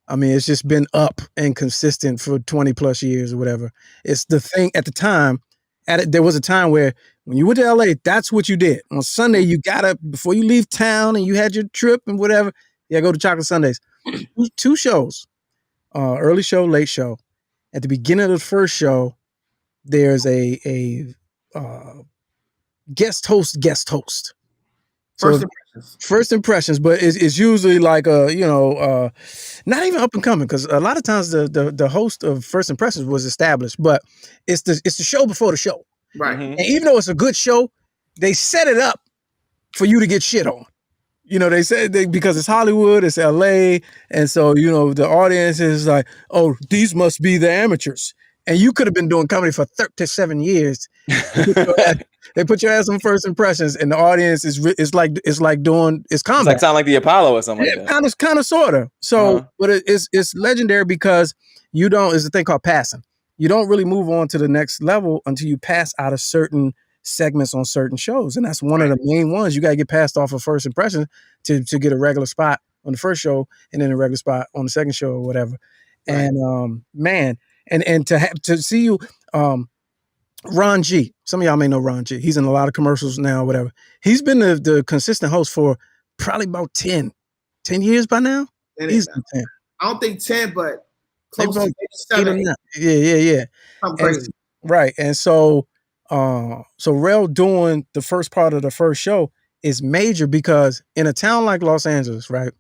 I mean, it's just been up and consistent for 20 plus years or whatever. It's the thing at the time. There was a time where when you went to LA, that's what you did. On Sunday, you gotta, before you leave town and you had your trip and whatever, go to Chocolate Sundays. Two shows, early show, late show. At the beginning of the first show, there's a guest host. First impressions, but it's usually like not even up and coming, because a lot of times the host of First Impressions was established, but it's the show before the show, right? And even though it's a good show, they set it up for you to get shit on. They said because it's Hollywood, it's LA, and so the audience is like, oh, these must be the amateurs. And you could have been doing comedy for 37 years. They put your ass on First Impressions, and the audience is like doing comedy. It's like sound like the Apollo or something like that. Kind of, sort of. So, but it's legendary because it's a thing called passing. You don't really move on to the next level until you pass out of certain segments on certain shows, and that's one of the main ones. You got to get passed off of First Impressions to get a regular spot on the first show, and then a regular spot on the second show or whatever. Right. And And to see you, Ron G. Some of y'all may know Ron G. He's in a lot of commercials now, whatever. He's been the consistent host for probably about 10 years by now. He's 10. I don't think 10, but close to 7, 8. Yeah. Something crazy. Right. And so Rell doing the first part of the first show is major because in a town like Los Angeles, right?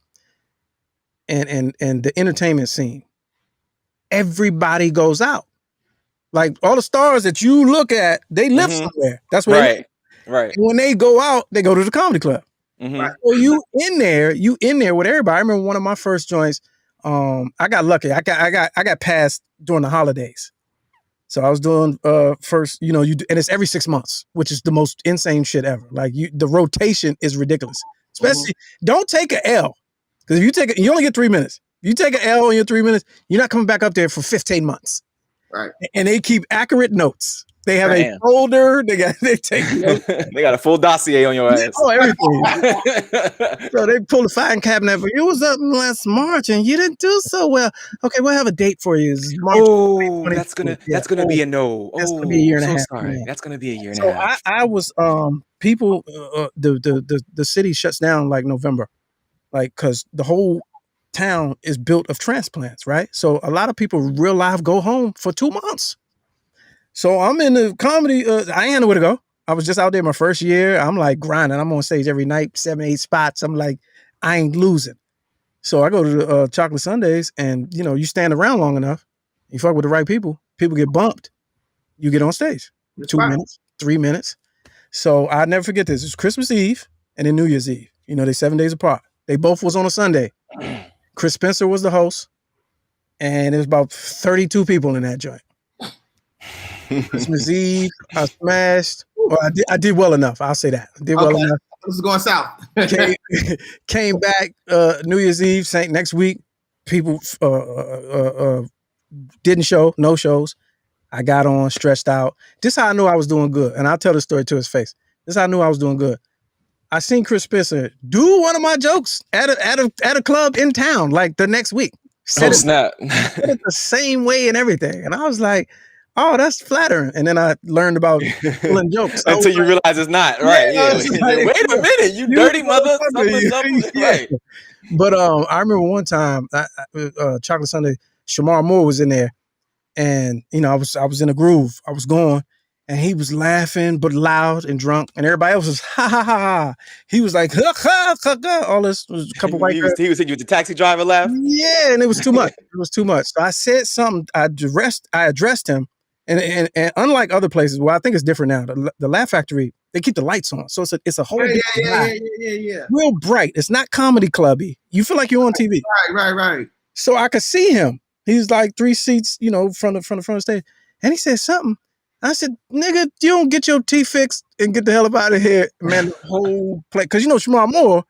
And the entertainment scene, everybody goes out. Like all the stars that you look at, they live somewhere. That's where they live. Right. And when they go out, they go to the comedy club. Right. So you in there with everybody. I remember one of my first joints. I got lucky. I got passed during the holidays. So I was doing first, and it's every 6 months, which is the most insane shit ever. Like the rotation is ridiculous. Especially don't take an L. Because if you only get 3 minutes. If you take an L in your 3 minutes, you're not coming back up there for 15 months. Right. And they keep accurate notes. They have a folder. They take notes. They got a full dossier on your ass. Oh, everything. So they pull the filing cabinet for you. Was up last March and you didn't do so well. Okay, we'll have a date for you. It's March. Oh, that's gonna be a no. That's gonna be a year and a half. Sorry. Man. That's gonna be a year and a half. I was people the city shuts down like November, like because the whole town is built of transplants, right? So a lot of people real life go home for 2 months. So I'm in the comedy. I ain't know where to go. I was just out there my first year. I'm like grinding. I'm on stage every night, 7, 8 spots. I'm like, I ain't losing. So I go to the Chocolate Sundays, and you stand around long enough, you fuck with the right people. People get bumped. You get on stage. That's 2 minutes, 3 minutes. So I never forget this. It's Christmas Eve and then New Year's Eve. They 7 days apart. They both was on a Sunday. Chris Spencer was the host, and there was about 32 people in that joint. Christmas Eve, I smashed. Well, I did well enough. I'll say that. I did well enough. This is going south. Came back New Year's Eve, next week. People didn't show, no shows. I got on, stretched out. This is how I knew I was doing good. And I'll tell the story to his face. This is how I knew I was doing good. I seen Chris Spencer do one of my jokes at a club in town like the next week. Said it the same way and everything. And I was like, oh, that's flattering. And then I learned about pulling jokes. Until you realize it's not. Right. Yeah. Like, wait a minute, you dirty mother. Something. Right. But I remember one time, Chocolate Sunday, Shamar Moore was in there. And, I was in a groove. I was going. And he was laughing, but loud and drunk. And everybody else was, ha, ha, ha, ha. He was like, ha, ha, ha, ha. All this was a couple white girls. He was hitting you with the taxi driver laugh? Yeah, and it was too much. It was too much. So I said something. I addressed him. And unlike other places, well, I think it's different now. The Laugh Factory, they keep the lights on. So it's a whole yeah. Real bright. It's not comedy clubby. You feel like you're on TV. Right. So I could see him. He's like 3 seats, from the front of the stage. And he said something. I said, nigga, you don't get your teeth fixed and get the hell up out of here, man. The whole play, because Shamar Moore,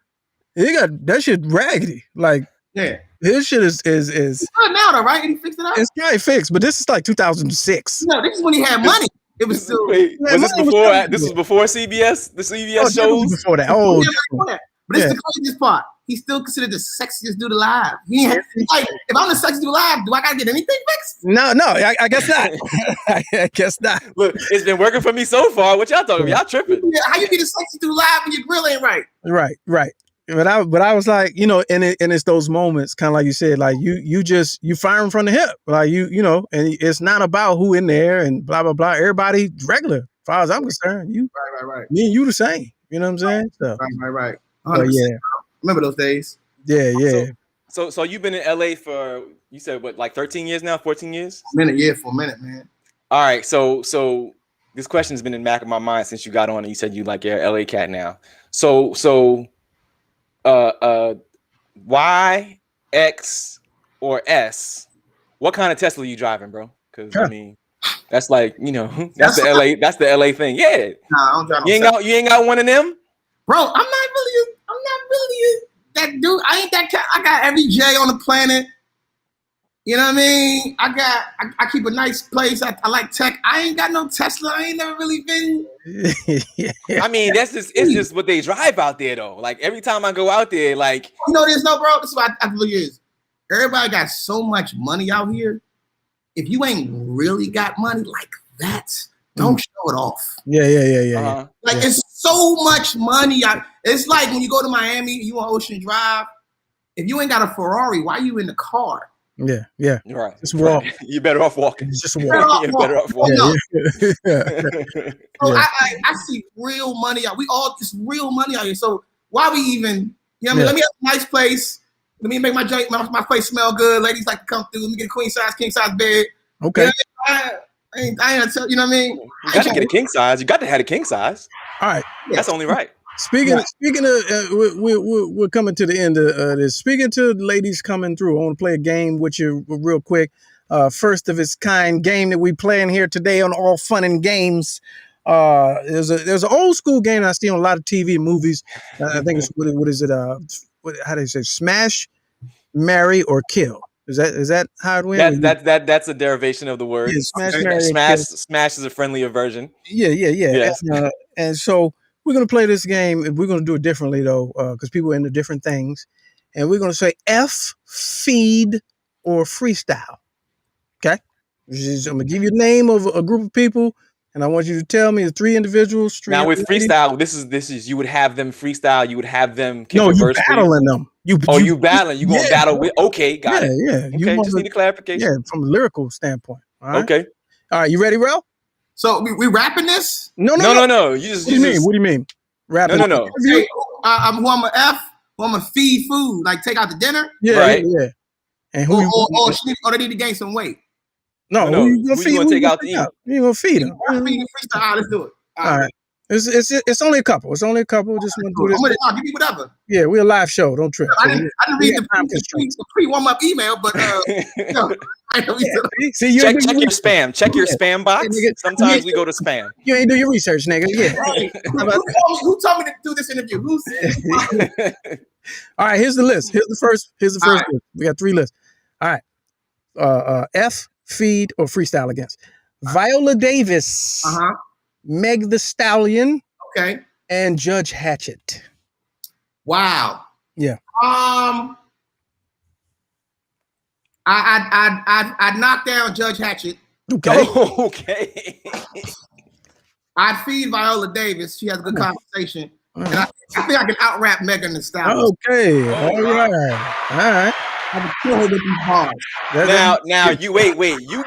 he got that shit raggedy. Like, his shit is it's good now, though, right? He fixed it up. It's probably fixed, but this is like 2006. No, this is when he had money. It was still. Wait, was this before? This was before CBS. The CBS shows before that. But it's the craziest part. He's still considered the sexiest dude alive. Like, if I'm the sexiest dude alive, do I gotta get anything fixed? No, I guess not. I guess not. Look, it's been working for me so far. What y'all talking about? Y'all tripping? Yeah, how you be the sexiest dude alive and your grill ain't right? Right. But I was like, and it's those moments, kind of like you said, like you firing from the hip, like and it's not about who in there and blah blah blah. Everybody regular, as far as I'm concerned. Right. Me and you the same. You know what I'm saying? So, right. Yeah. Remember those days? Yeah. So you've been in LA for, you said what, like 13 years now, 14 years? For a minute, man. All right. So this question's been in the back of my mind since you got on and you said you like you're an LA cat now. So Y, X, or S? What kind of Tesla are you driving, bro? Because I mean, that's like, that's the LA thing. Yeah. Nah, I don't drive you ain't got one of them? Bro, I'm not really that dude. I ain't that cat. I got every J on the planet. You know what I mean? I keep a nice place. I like tech. I ain't got no Tesla. I ain't never really been. I mean, it's just what they drive out there though. Like every time I go out there, like bro. This is what I believe is. Everybody got so much money out here. If you ain't really got money like that, don't show it off. Yeah. Like it's so much money out. It's like when you go to Miami, you on Ocean Drive. If you ain't got a Ferrari, why you in the car? Yeah, yeah. Right. Just walk. Right. You're better off walking. It's just a walk. You're better off walking. Yeah. So I see real money out. We all just real money out here. So why we even? You know what I mean? Let me have a nice place. Let me make my place smell good. Ladies like to come through. Let me get a queen size, king size bed. Okay. You know, I ain't tell you know what I mean. You got to get a king size. You got to have a king size. All right. That's only right. Speaking of, we're coming to the end of this. Speaking to the ladies coming through, I want to play a game with you real quick. First of its kind game that we playing here today on All Fun and Games. There's an old school game I see on a lot of TV movies. I think it's what is it? How do you say? Smash, marry, or kill. Is that how it went? That's a derivation of the word. Yeah, smash, marry, smash is a friendlier version. Yeah. And so we're gonna play this game. We're gonna do it differently though, because people are into different things. And we're gonna say F, feed, or freestyle. Okay. I'm gonna give you the name of a group of people. And I want you to tell me the three individuals. Now with freestyle, this is you would have them freestyle. You would have them. No, you battling them. You battling. You going to battle with? Okay, got it. Yeah. Okay, just need a clarification. Yeah, from a lyrical standpoint. All right? Okay. All right, you ready, Rell? So we rapping this? No. You just. What do you mean? Rapping? No. Hey, I'm a F. I'm a feed food. Like take out the dinner. Yeah, right. Yeah. And or they need to gain some weight. No, who you gonna take out to eat? You gonna feed them? Freestyle. Let's do it. All right. It's only a couple. Just want to do this. Give me whatever. Yeah, we're a live show. Don't trip. I didn't read the pre warm up email, but I know. See, check your spam. Check your spam box. Sometimes we go to spam. You ain't do your research, nigga. Yeah. Who told me to do this interview? Who said? All right. Here's the list. Here's the first list. We got 3 lists. All right. F, feed, or freestyle against Viola Davis. Meg the Stallion. Okay. And Judge Hatchett. Wow. Yeah. I'd knock down Judge Hatchett. Okay. Okay. I'd feed Viola Davis. She has a good conversation. And I think I can out rap Megan Thee Stallion. Okay. All right. I would kill her with these bars. Now you wait. You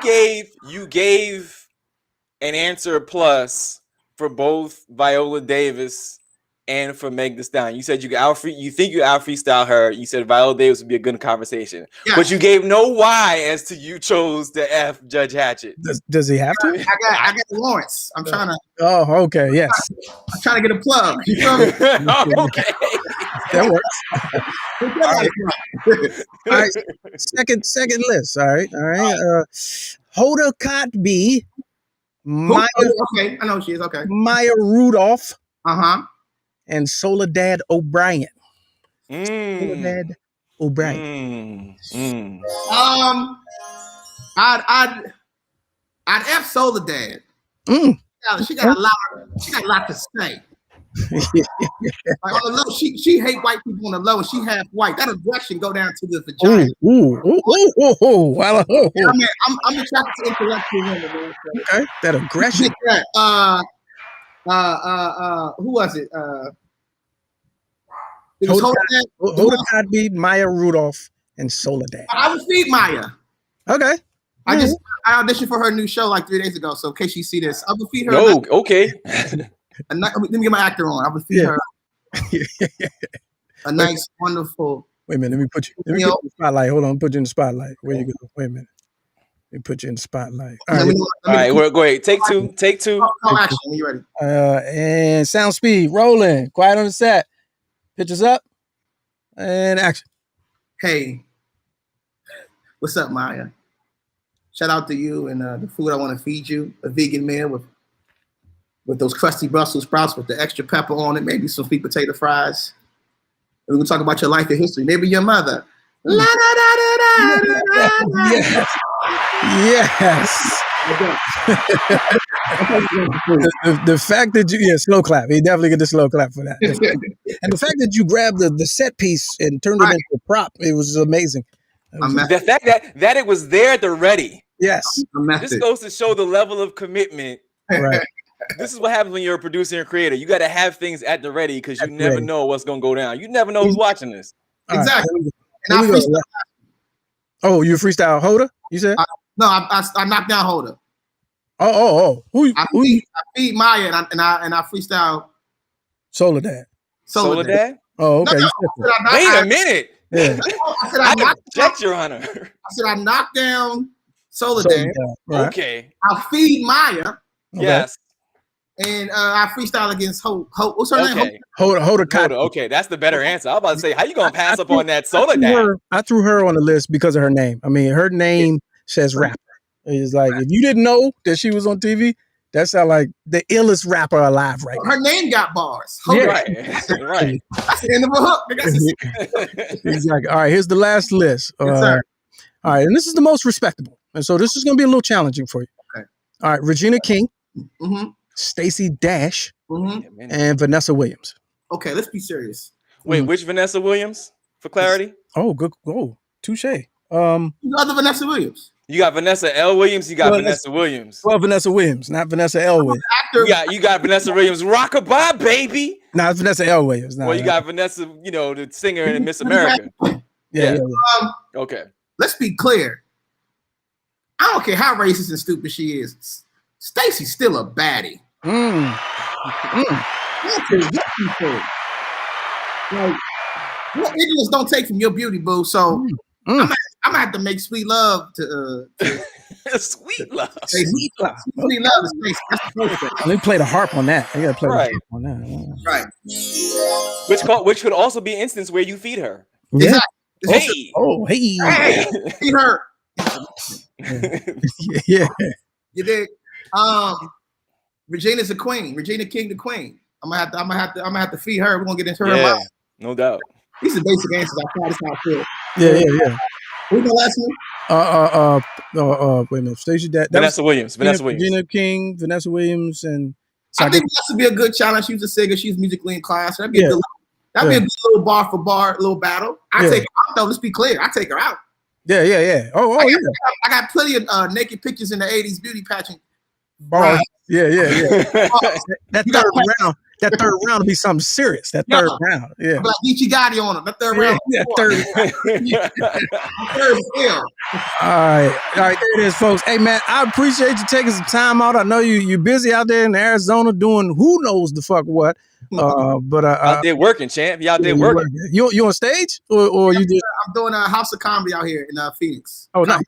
gave an answer plus for both Viola Davis and for Meg Thee Stallion. You said you think you out freestyle her. You said Viola Davis would be a good conversation, but you gave no why as to you chose the F Judge Hatchett. Does he have to? I got Lawrence. I'm trying to. Oh, okay. Yes. I'm trying to get a plug. You feel me? Okay. That works. All right. Second list. All right. Hoda Kotb. Maya, okay, I know who she is. Okay. Maya Rudolph. And Soledad O'Brien. Soledad O'Brien. I'd F Soledad. She got a lot to say. Like on the low, she hate white people on the low, and she half white. That aggression go down to the vagina. I mean, I'm attracted to intellectual women, man. So. Okay, that aggression. Who was it? It was Hoda Kotb, Maya Rudolph, and Soledad. I would feed Maya. Okay. I auditioned for her new show like 3 days ago, so in case you see this, I would feed her. Oh, okay. Let me get my actor on. I would feed her a nice, wonderful. Wait a minute. Let me put you in the spotlight. Hold on. Put you in the spotlight. Where you go? Wait a minute. Let me put you in the spotlight. All right. Go ahead. Take two. Call action. You ready? And sound speed. Rolling. Quiet on the set. Pictures up. And action. Hey. What's up, Maya? Shout out to you and the food I want to feed you. A vegan meal with those crusty Brussels sprouts with the extra pepper on it, maybe some sweet potato fries. And we're going to talk about your life and history. Maybe your mother. Yes. The fact that you, slow clap. He definitely get the slow clap for that. And the fact that you grabbed the set piece and turned it into a prop, it was amazing. The fact that it was there at the ready. Yes. This goes to show the level of commitment. Right. This is what happens when you're a producer and creator. You got to have things at the ready because you never know what's going to go down. You never know who's watching this. Exactly. Oh, you freestyle Hoda? You said? No, I knocked down Hoda. Oh. I feed Maya and I freestyle Soledad. Soledad? Oh, okay. No, wait a minute. Yeah. I object, Your Honor. I said I knocked down Soledad. Right. Okay. I feed Maya. Okay. Yes. And I freestyle against Hoda. What's her name? Hoda. Okay, that's the better answer. I was about to say, how you gonna pass up on that Soledad? I threw her on the list because of her name. I mean, her name says rapper. It's like if you didn't know that she was on TV, that sound like the illest rapper alive right now. Her name got bars. Yeah. Right. That's the end of a hook. Exactly. All right, here's the last list. Yes, sir. All right, and this is the most respectable. And so this is going to be a little challenging for you. Okay. All right, Regina King, Mm-hmm. Stacey Dash, Mm-hmm. and Vanessa Williams. Okay, let's be serious. Wait, which Vanessa Williams? For clarity? Oh, good. Oh, touche. Other Vanessa Williams. You got Vanessa L. Williams. You got Vanessa Williams. Well, Vanessa Williams, not Vanessa L. Williams. You got Vanessa Williams. Rockabye, baby. No, it's Vanessa L. Williams. Well, you got Vanessa, the singer in Miss America. Yeah. Okay. Let's be clear. I don't care how racist and stupid she is. Stacey's still a baddie. What idiots don't take from your beauty, boo. So I'm gonna have to make sweet love to sweet love. Sweet love to Stacey. That's the first thing. Let me play the harp on that. I gotta play the harp on that. Right. Which could also be an instance where you feed her. Yeah. Exactly. Hey. Feed her. Yeah. You dig? Regina's a queen. Regina King, the queen. I'm gonna have to feed her. We're gonna get into her mouth. No doubt. These are basic answers. I thought it's how I feel. Yeah. Who's the last one? Wait a minute. Stacey Dash. Vanessa Williams. Regina King, Vanessa Williams, and I think this would be a good challenge. She's a singer. She's musically inclined. So that'd be a good little bar for bar, little battle. I take her out though. Let's be clear. I take her out. Yeah. Yeah. I got plenty of naked pictures in the 80s beauty pageant. Bars. Yeah. That third round will be something serious. That third round. Yeah. Like Ichi Gotti on him. That third round. Yeah, third. All right, there it is, folks. Hey, man, I appreciate you taking some time out. I know you're busy out there in Arizona doing who knows the fuck what. But out there working, champ. You out there working. You on stage or you just? I'm doing a house of comedy out here in Phoenix. Oh, nice.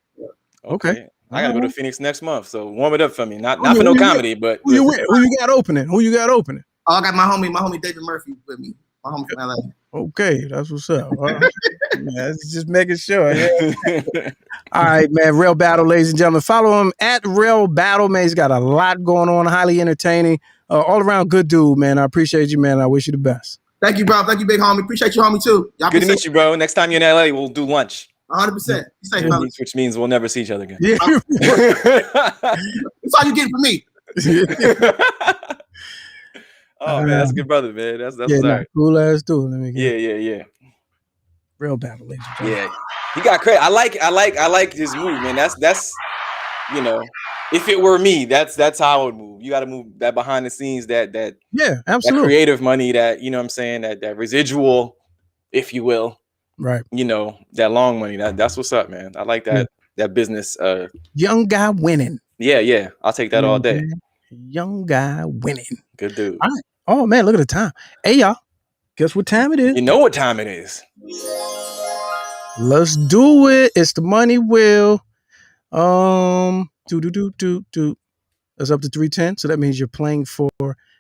Okay. I gotta go to Phoenix next month, so warm it up for me. Not for no comedy, but who you got opening? Oh, I got my homie homie Murphy with me. My homie from LA. Okay, that's what's up. Yeah, just making sure. Yeah. All right, man. Rell Battle, ladies and gentlemen. Follow him at Rell Battle, man. He's got a lot going on, highly entertaining. All around good dude, man. I appreciate you, man. I wish you the best. Thank you, bro. Thank you, big homie. Appreciate you, homie, too. Y'all good to meet you, bro. Next time you're in LA, we'll do lunch. 100%. Which means we'll never see each other again. Yeah. That's all you getting from me. Oh man, that's a good brother, man. That's cool ass dude. Let me yeah. Rell Battle, ladies and gentlemen. Yeah, he got credit. I like his move, man. That's if it were me, that's how I would move. You got to move that behind the scenes, that absolutely, that creative money, that what I'm saying, that residual, if you will, right? That long money. That's what's up, man. I like that that business. Young guy winning. Yeah. I'll take that all day. Young guy winning. Good dude. All right. Oh man, look at the time. Hey y'all, guess what time it is? You know what time it is. Let's do it. It's the money wheel. That's up to 310. So that means you're playing for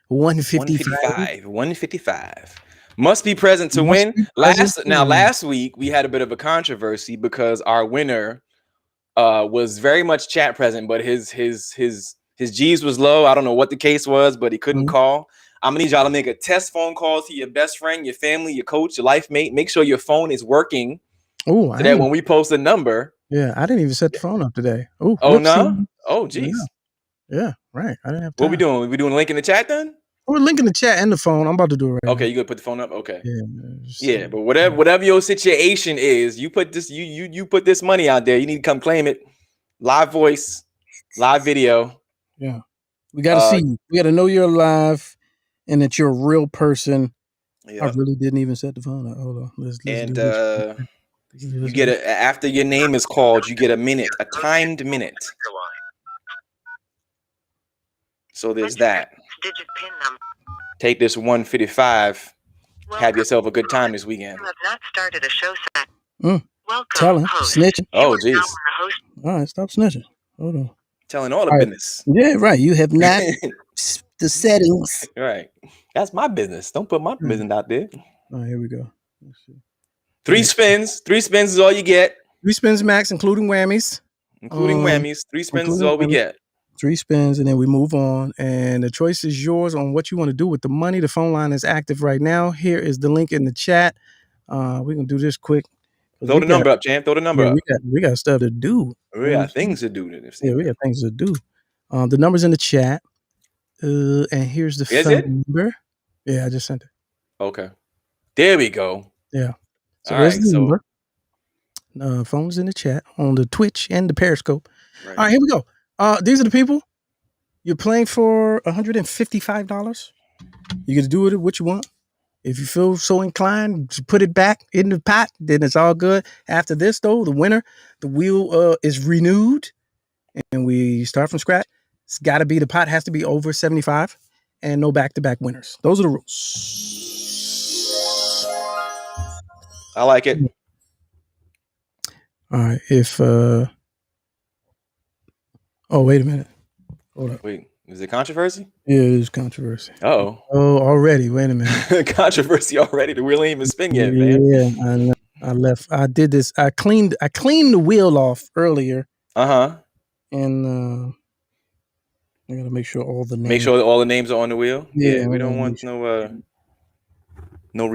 155. 155. Must be present to win. Last week we had a bit of a controversy because our winner was very much chat present, but his G's was low. I don't know what the case was, but he couldn't call. I'm gonna need y'all to make a test phone call to your best friend, your family, your coach, your life mate. Make sure your phone is working. Oh, so that when we post a number. Yeah, I didn't even set the phone up today. Oh no. Oh geez. Yeah, right. I didn't have time. What we doing? We doing a link in the chat then? We're linking the chat and the phone. I'm about to do it right Okay, now. you gonna put the phone up? Okay. Yeah, but whatever your situation is, you put this you put this money out there. You need to come claim it. Live voice, live video. Yeah. We gotta see you. We gotta know you're alive and that you're a real person. Yeah. I really didn't even set the phone up. Hold on. Let's do this. You get after your name is called, you get a minute, a timed minute. So there's that. Take this 155. Have yourself a good time this weekend. You have not started a show set. Tell him. Snitching. Oh, jeez. All right, stop snitching. Hold on. Telling all the business. Yeah, right. You have not the settings. Right. That's my business. Don't put my business out there. All right, here we go. Let's see. 3 spins. 3 spins is all you get. 3 spins max, including whammies. Including whammies. 3 spins is all we get. 3 spins, and then we move on. And the choice is yours on what you want to do with the money. The phone line is active right now. Here is the link in the chat. We're going to do this quick. Throw the number up, champ. Throw the number up. We got stuff to do. We got things to do. Yeah, we got things to do. The number's in the chat. And here's the phone number. Yeah, I just sent it. Okay. There we go. Yeah. So all there's right, the number. Phone's in the chat on the Twitch and the Periscope. Right. All right, here we go. These are the people. You're playing for $155. You get to do with it what you want. If you feel so inclined to put it back in the pot, then it's all good. After this, though, the winner, the wheel is renewed, and we start from scratch. It's got to be, the pot has to be over 75, and no back-to-back winners. Those are the rules. I like it. All right. If oh, wait a minute. Hold up. Wait, is it controversy? Yeah, it is controversy. Oh, already. Wait a minute. Controversy already. The wheel ain't even spin yet, man. Yeah, I know. I did this. I cleaned the wheel off earlier. And I gotta make sure all the names. Make sure all the names are on the wheel. Yeah, we don't want no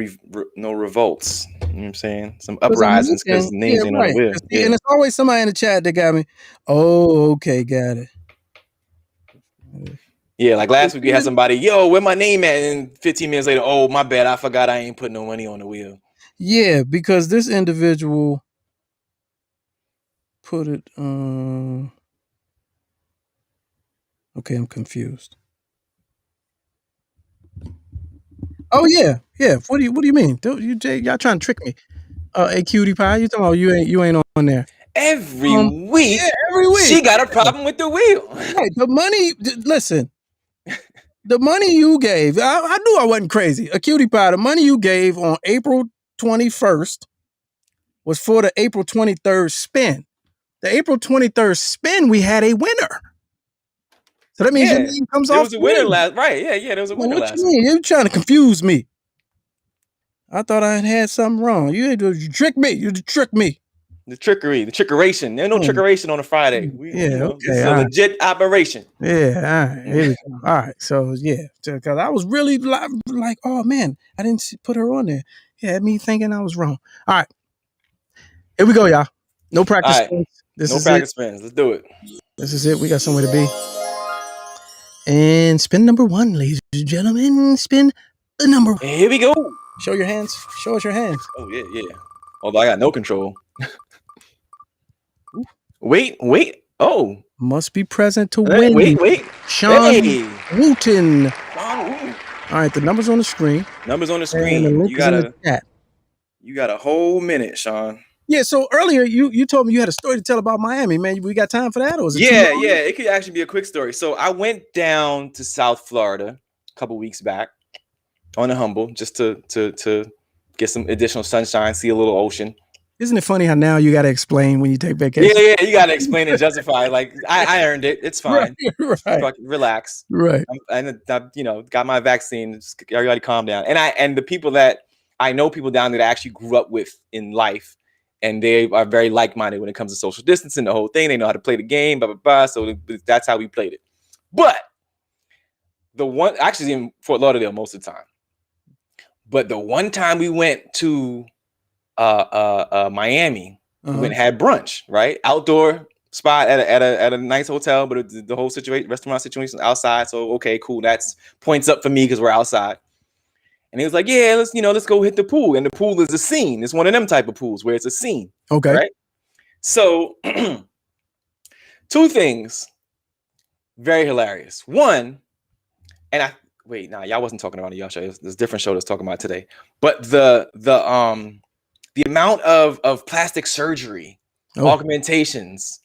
revolts. You know what I'm saying? Some uprisings because names ain't on the wheel. Yeah. And it's always somebody in the chat that got me. Oh, okay, got it. Yeah, like last week we had somebody, yo, where my name at? And 15 minutes later, oh, my bad, I forgot I ain't put no money on the wheel. Yeah, because this individual put it okay, I'm confused. Oh yeah. What do you mean? Y'all trying to trick me? A cutie pie? You talking about you ain't on there? Every week, every week, she got a problem with the wheel. Right, the money. Listen, the money you gave. I knew I wasn't crazy. A cutie pie. The money you gave on April 21st was for the April 23rd spin. The April 23rd spin, we had a winner. So that means your name comes off. There was a winner last, right? Yeah, there was a winner last. What you mean? You're trying to confuse me. I thought I had something wrong. You tricked me. You tricked me. The trickeration. There's no trickeration on a Friday. Okay. It's a legit operation. Yeah, all right. Here we go. All right. So, because I was really like, oh, man, I didn't put her on there. Yeah, had me thinking I was wrong. All right. Here we go, y'all. No practice spins. No practice spins. Let's do it. This is it. We got somewhere to be. And spin number 1, ladies and gentlemen. Spin number 1. Here we go. Show your hands. Show us your hands. Oh, yeah. Although I got no control. Wait. Oh. Must be present to win. Wait. Jon Watson. All right, the number's on the screen. Numbers on the screen. And the link is in the chat. You got a whole minute, Sean. Yeah, so earlier you told me you had a story to tell about Miami, man. We got time for that? Or is it it could actually be a quick story. So I went down to South Florida a couple weeks back on a humble just to get some additional sunshine, see a little ocean. Isn't it funny how now you got to explain when you take vacation? Yeah, you got to explain and justify. Like I earned it. It's fine. Right. Relax. Right. I got my vaccine. Just, everybody calm down. And the people that I know, people down there that I actually grew up with in life, and they are very like-minded when it comes to social distancing, the whole thing. They know how to play the game, blah, blah, blah. So that's how we played it. But the one, actually in Fort Lauderdale most of the time. But the one time we went to Miami, we went and had brunch, right? Outdoor spot at a nice hotel, but the whole restaurant situation outside. So, okay, cool. That's points up for me because we're outside. And he was like, yeah, let's go hit the pool. And the pool is a scene. It's one of them type of pools where it's a scene. Okay. Right. So 2 things. Very hilarious. One, and y'all wasn't talking about it, y'all show. There's a different show that's talking about it today. But the the amount of plastic surgery, augmentations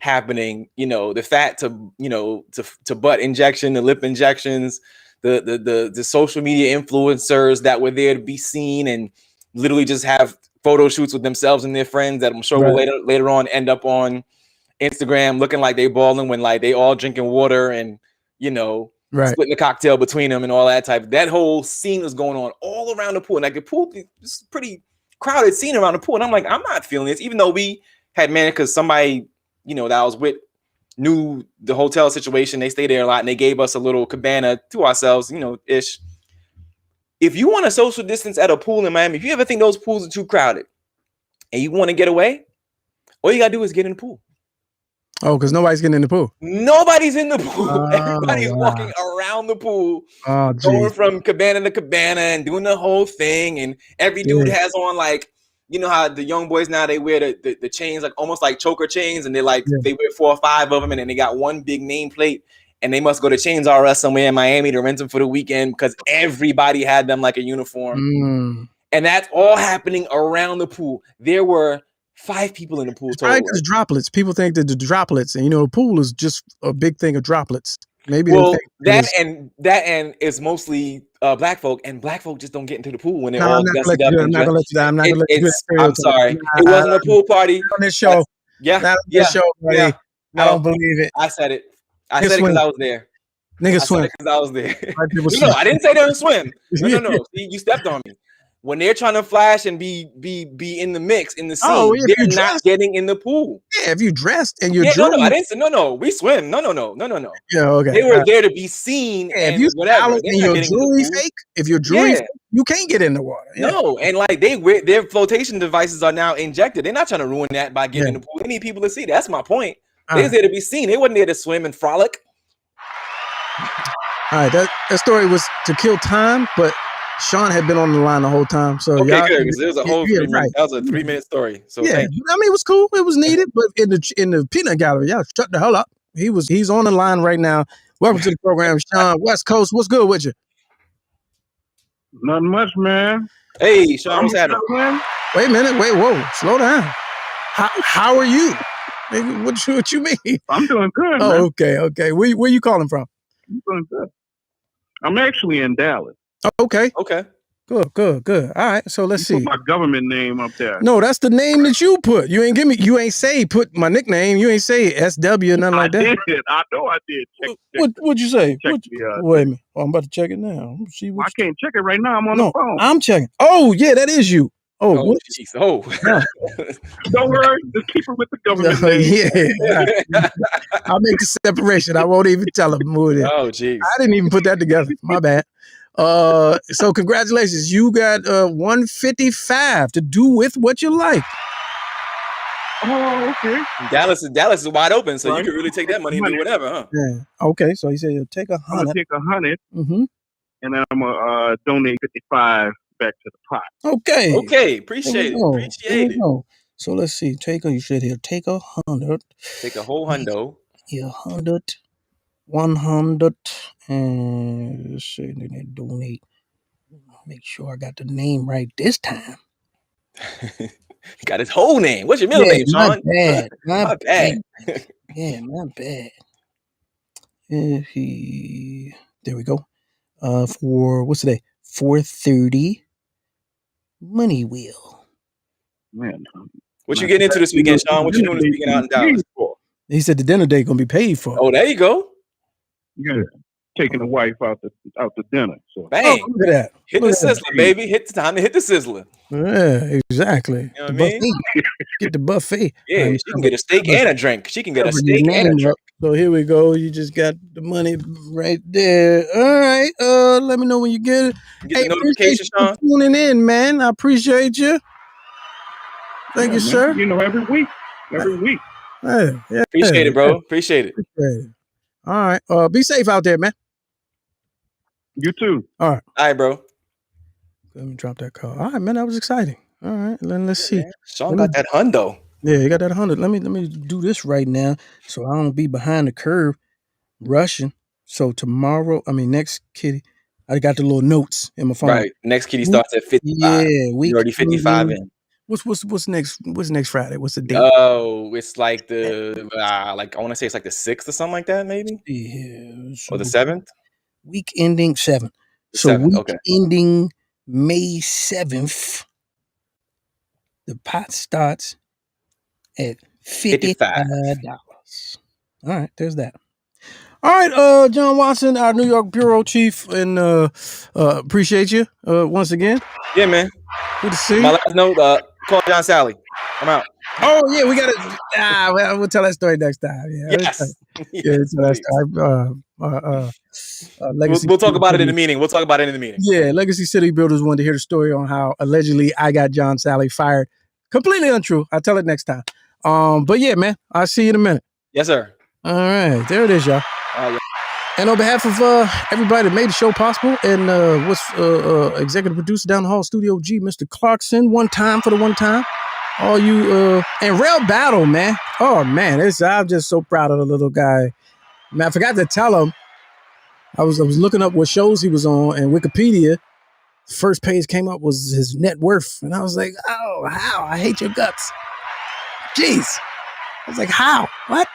happening, the fat to butt injection, the lip injections, the social media influencers that were there to be seen and literally just have photo shoots with themselves and their friends that I'm sure will later on end up on Instagram looking like they balling when like they all drinking water and splitting a cocktail between them and all that type. That whole scene was going on all around the pool, and like the pool is pretty crowded scene around the pool. And I'm like, I'm not feeling this, even though we had managed because somebody that I was with knew the hotel situation. They stayed there a lot, and they gave us a little cabana to ourselves, ish. If you want to social distance at a pool in Miami, if you ever think those pools are too crowded and you want to get away, all you gotta do is get in the pool. Oh, because nobody's getting in the pool. Nobody's in the pool. Everybody's walking around the pool, going from cabana to cabana and doing the whole thing. And every dude has on like, how the young boys now, they wear the chains, like almost like choker chains. And they they wear 4 or 5 of them. And then they got one big nameplate. And they must go to Chains R Us somewhere in Miami to rent them for the weekend because everybody had them like a uniform. And that's all happening around the pool. There were 5 people in the pool. It's probably because droplets. People think that the droplets, and a pool is just a big thing of droplets. Maybe that and it's mostly black folk, and black folk just don't get into the pool when they're all dusted up. I'm not gonna let you down. I'm sorry, it wasn't a pool party on this show. I don't believe it. I said it. I said it because I was there. Niggas swim because I was there. No, I didn't say they don't swim. No. See, you stepped on me. When they're trying to flash and be in the mix in the scene, they're not getting in the pool. Yeah, if you dressed and you're no, I didn't say no. We swim. No. Yeah, okay. They were there to be seen. Yeah, if you whatever, and your jewelry fake, if your jewelry fake, you can't get in the water. Yeah. No, and like their flotation devices are now injected. They're not trying to ruin that by getting in the pool. They need people to see. That's my point. They was there to be seen. They wasn't there to swim and frolic. All right, that story was to kill time, but Sean had been on the line the whole time, so good. Because it was a whole 3 minutes. That was a 3-minute story. So I mean, it was cool. It was needed, but in the peanut gallery, shut the hell up. He's on the line right now. Welcome to the program, Sean. West Coast. What's good with you? Nothing much, man. Hey, Sean, what's happening? Wait a minute. Whoa, slow down. How are you? What you mean? I'm doing good. Oh, man. Okay. Where you calling from? I'm doing good. I'm actually in Dallas. Okay. Good. All right. So let's see. Put my government name up there. No, that's the name that you put. You ain't say put my nickname. You ain't say SW or nothing like that. I know I did. What'd you say? Wait a minute. Oh, I'm about to check it now. See I can't check it right now. I'm on the phone. I'm checking. Oh, yeah, that is you. Oh, jeez. Oh. Don't worry. Just keep it with the government name. Yeah. I'll make the separation. I won't even tell them who it is. Oh, jeez. I didn't even put that together. My bad. So congratulations. You got 155 to do with what you like. Oh, okay. Dallas is wide open, so you can really take that money and do whatever, huh? Yeah. Okay. So he said he'll take 100. I'm gonna take 100, and then I'm gonna donate 55 back to the pot. Okay. Appreciate it. So let's see. You said he'll take 100. Take a whole hundo. Yeah, 100. 100. And let's see. Then they donate. Make sure I got the name right this time. Got his whole name. What's your middle name, Sean? My bad. Yeah, my bad. There we go. For what's today? 4:30. Money Wheel. Man, what you getting into this weekend, Sean? What you doing this weekend out in Dallas? He said the dinner date gonna be paid for. Oh, there you go. Yeah, taking the wife out to dinner. So bang, look at that. Hit the sizzler, baby. Time to hit the sizzler. Yeah, exactly. You know what I mean? Get the buffet. Yeah, she can get a steak and a drink. She can get a steak and a drink. So here we go. You just got the money right there. All right. Let me know when you get it. Get the notification, Sean. Tuning in, man. I appreciate you. Thank you, sir. Every week. Yeah. Appreciate it, bro. Appreciate it. All right. Be safe out there, man. You too. All right, bro. Let me drop that call. All right, man. That was exciting. All right. Let's see. Sean got that hundo. Yeah, you got that 100. Let me do this right now so I don't be behind the curve rushing. So next kitty, I got the little notes in my phone. Right. Next kitty starts at 55. Yeah, You're already 55 in. What's next? What's next Friday? What's the date? Oh, it's like the like I want to say it's like the 6th or something like that, maybe, Yeah, or the 7th. Week ending 7th. The So 7th, week okay. ending May 7th. The pot starts at $55. All right, there's that. All right, Jon Watson, our New York bureau chief, and appreciate you once again. Yeah, man. Good to see you. My last note, call John Sally. I'm out. Oh yeah, we gotta. Well, we'll tell that story next time. Yeah, Yes. yeah, tell that story. Legacy. We'll talk about it in the meeting. Yeah, Legacy City Builders wanted to hear the story on how allegedly I got John Sally fired. Completely untrue. I'll tell it next time. But yeah, man, I'll see you in a minute. Yes, sir. All right, there it is, y'all. Yeah. And on behalf of everybody that made the show possible, and what's executive producer down the hall, Studio G, Mr. Clarkson, one time for the one time. All you and Rell Battle, man. Oh man, I'm just so proud of the little guy. Man, I forgot to tell him. I was looking up what shows he was on, and Wikipedia, first page came up was his net worth, and I was like, oh, how? I hate your guts. Jeez. I was like, how? What?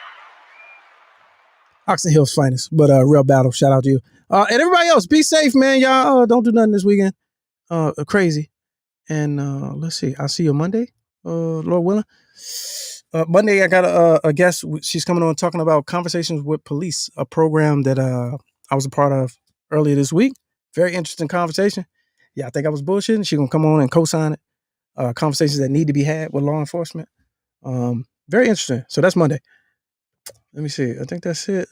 Oxon Hill's finest, but Rell Battle, shout out to you. And everybody else, be safe, man. Y'all don't do nothing this weekend. Crazy. And let's see. I'll see you Monday, Lord willing. Monday, I got a guest. She's coming on talking about Conversations with Police, a program that I was a part of earlier this week. Very interesting conversation. Yeah, I think I was bullshitting. She's going to come on and co-sign it. Conversations that need to be had with law enforcement. Very interesting. So that's Monday. Let me see. I think that's it.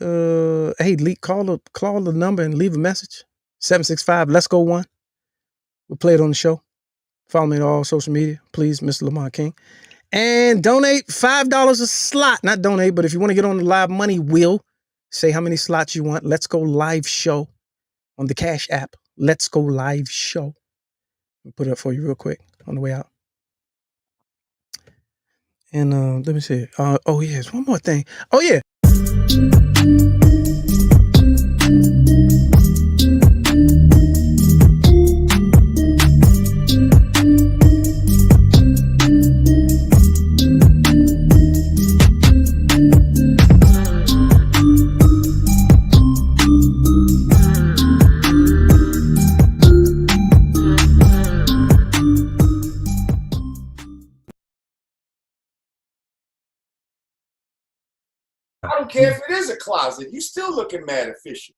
Hey, call the number and leave a message. 765-LETS-GO-1. We'll play it on the show. Follow me on all social media, please, Mr. Lamont King. And donate $5 a slot. Not donate, but if you want to get on the live money wheel, say how many slots you want. Let's Go Live Show on the Cash app. Let's Go Live Show. I'll put it up for you real quick on the way out. And let me see. Oh, yeah, there's one more thing. Oh, yeah. I don't care if it is a closet. You still looking mad efficient.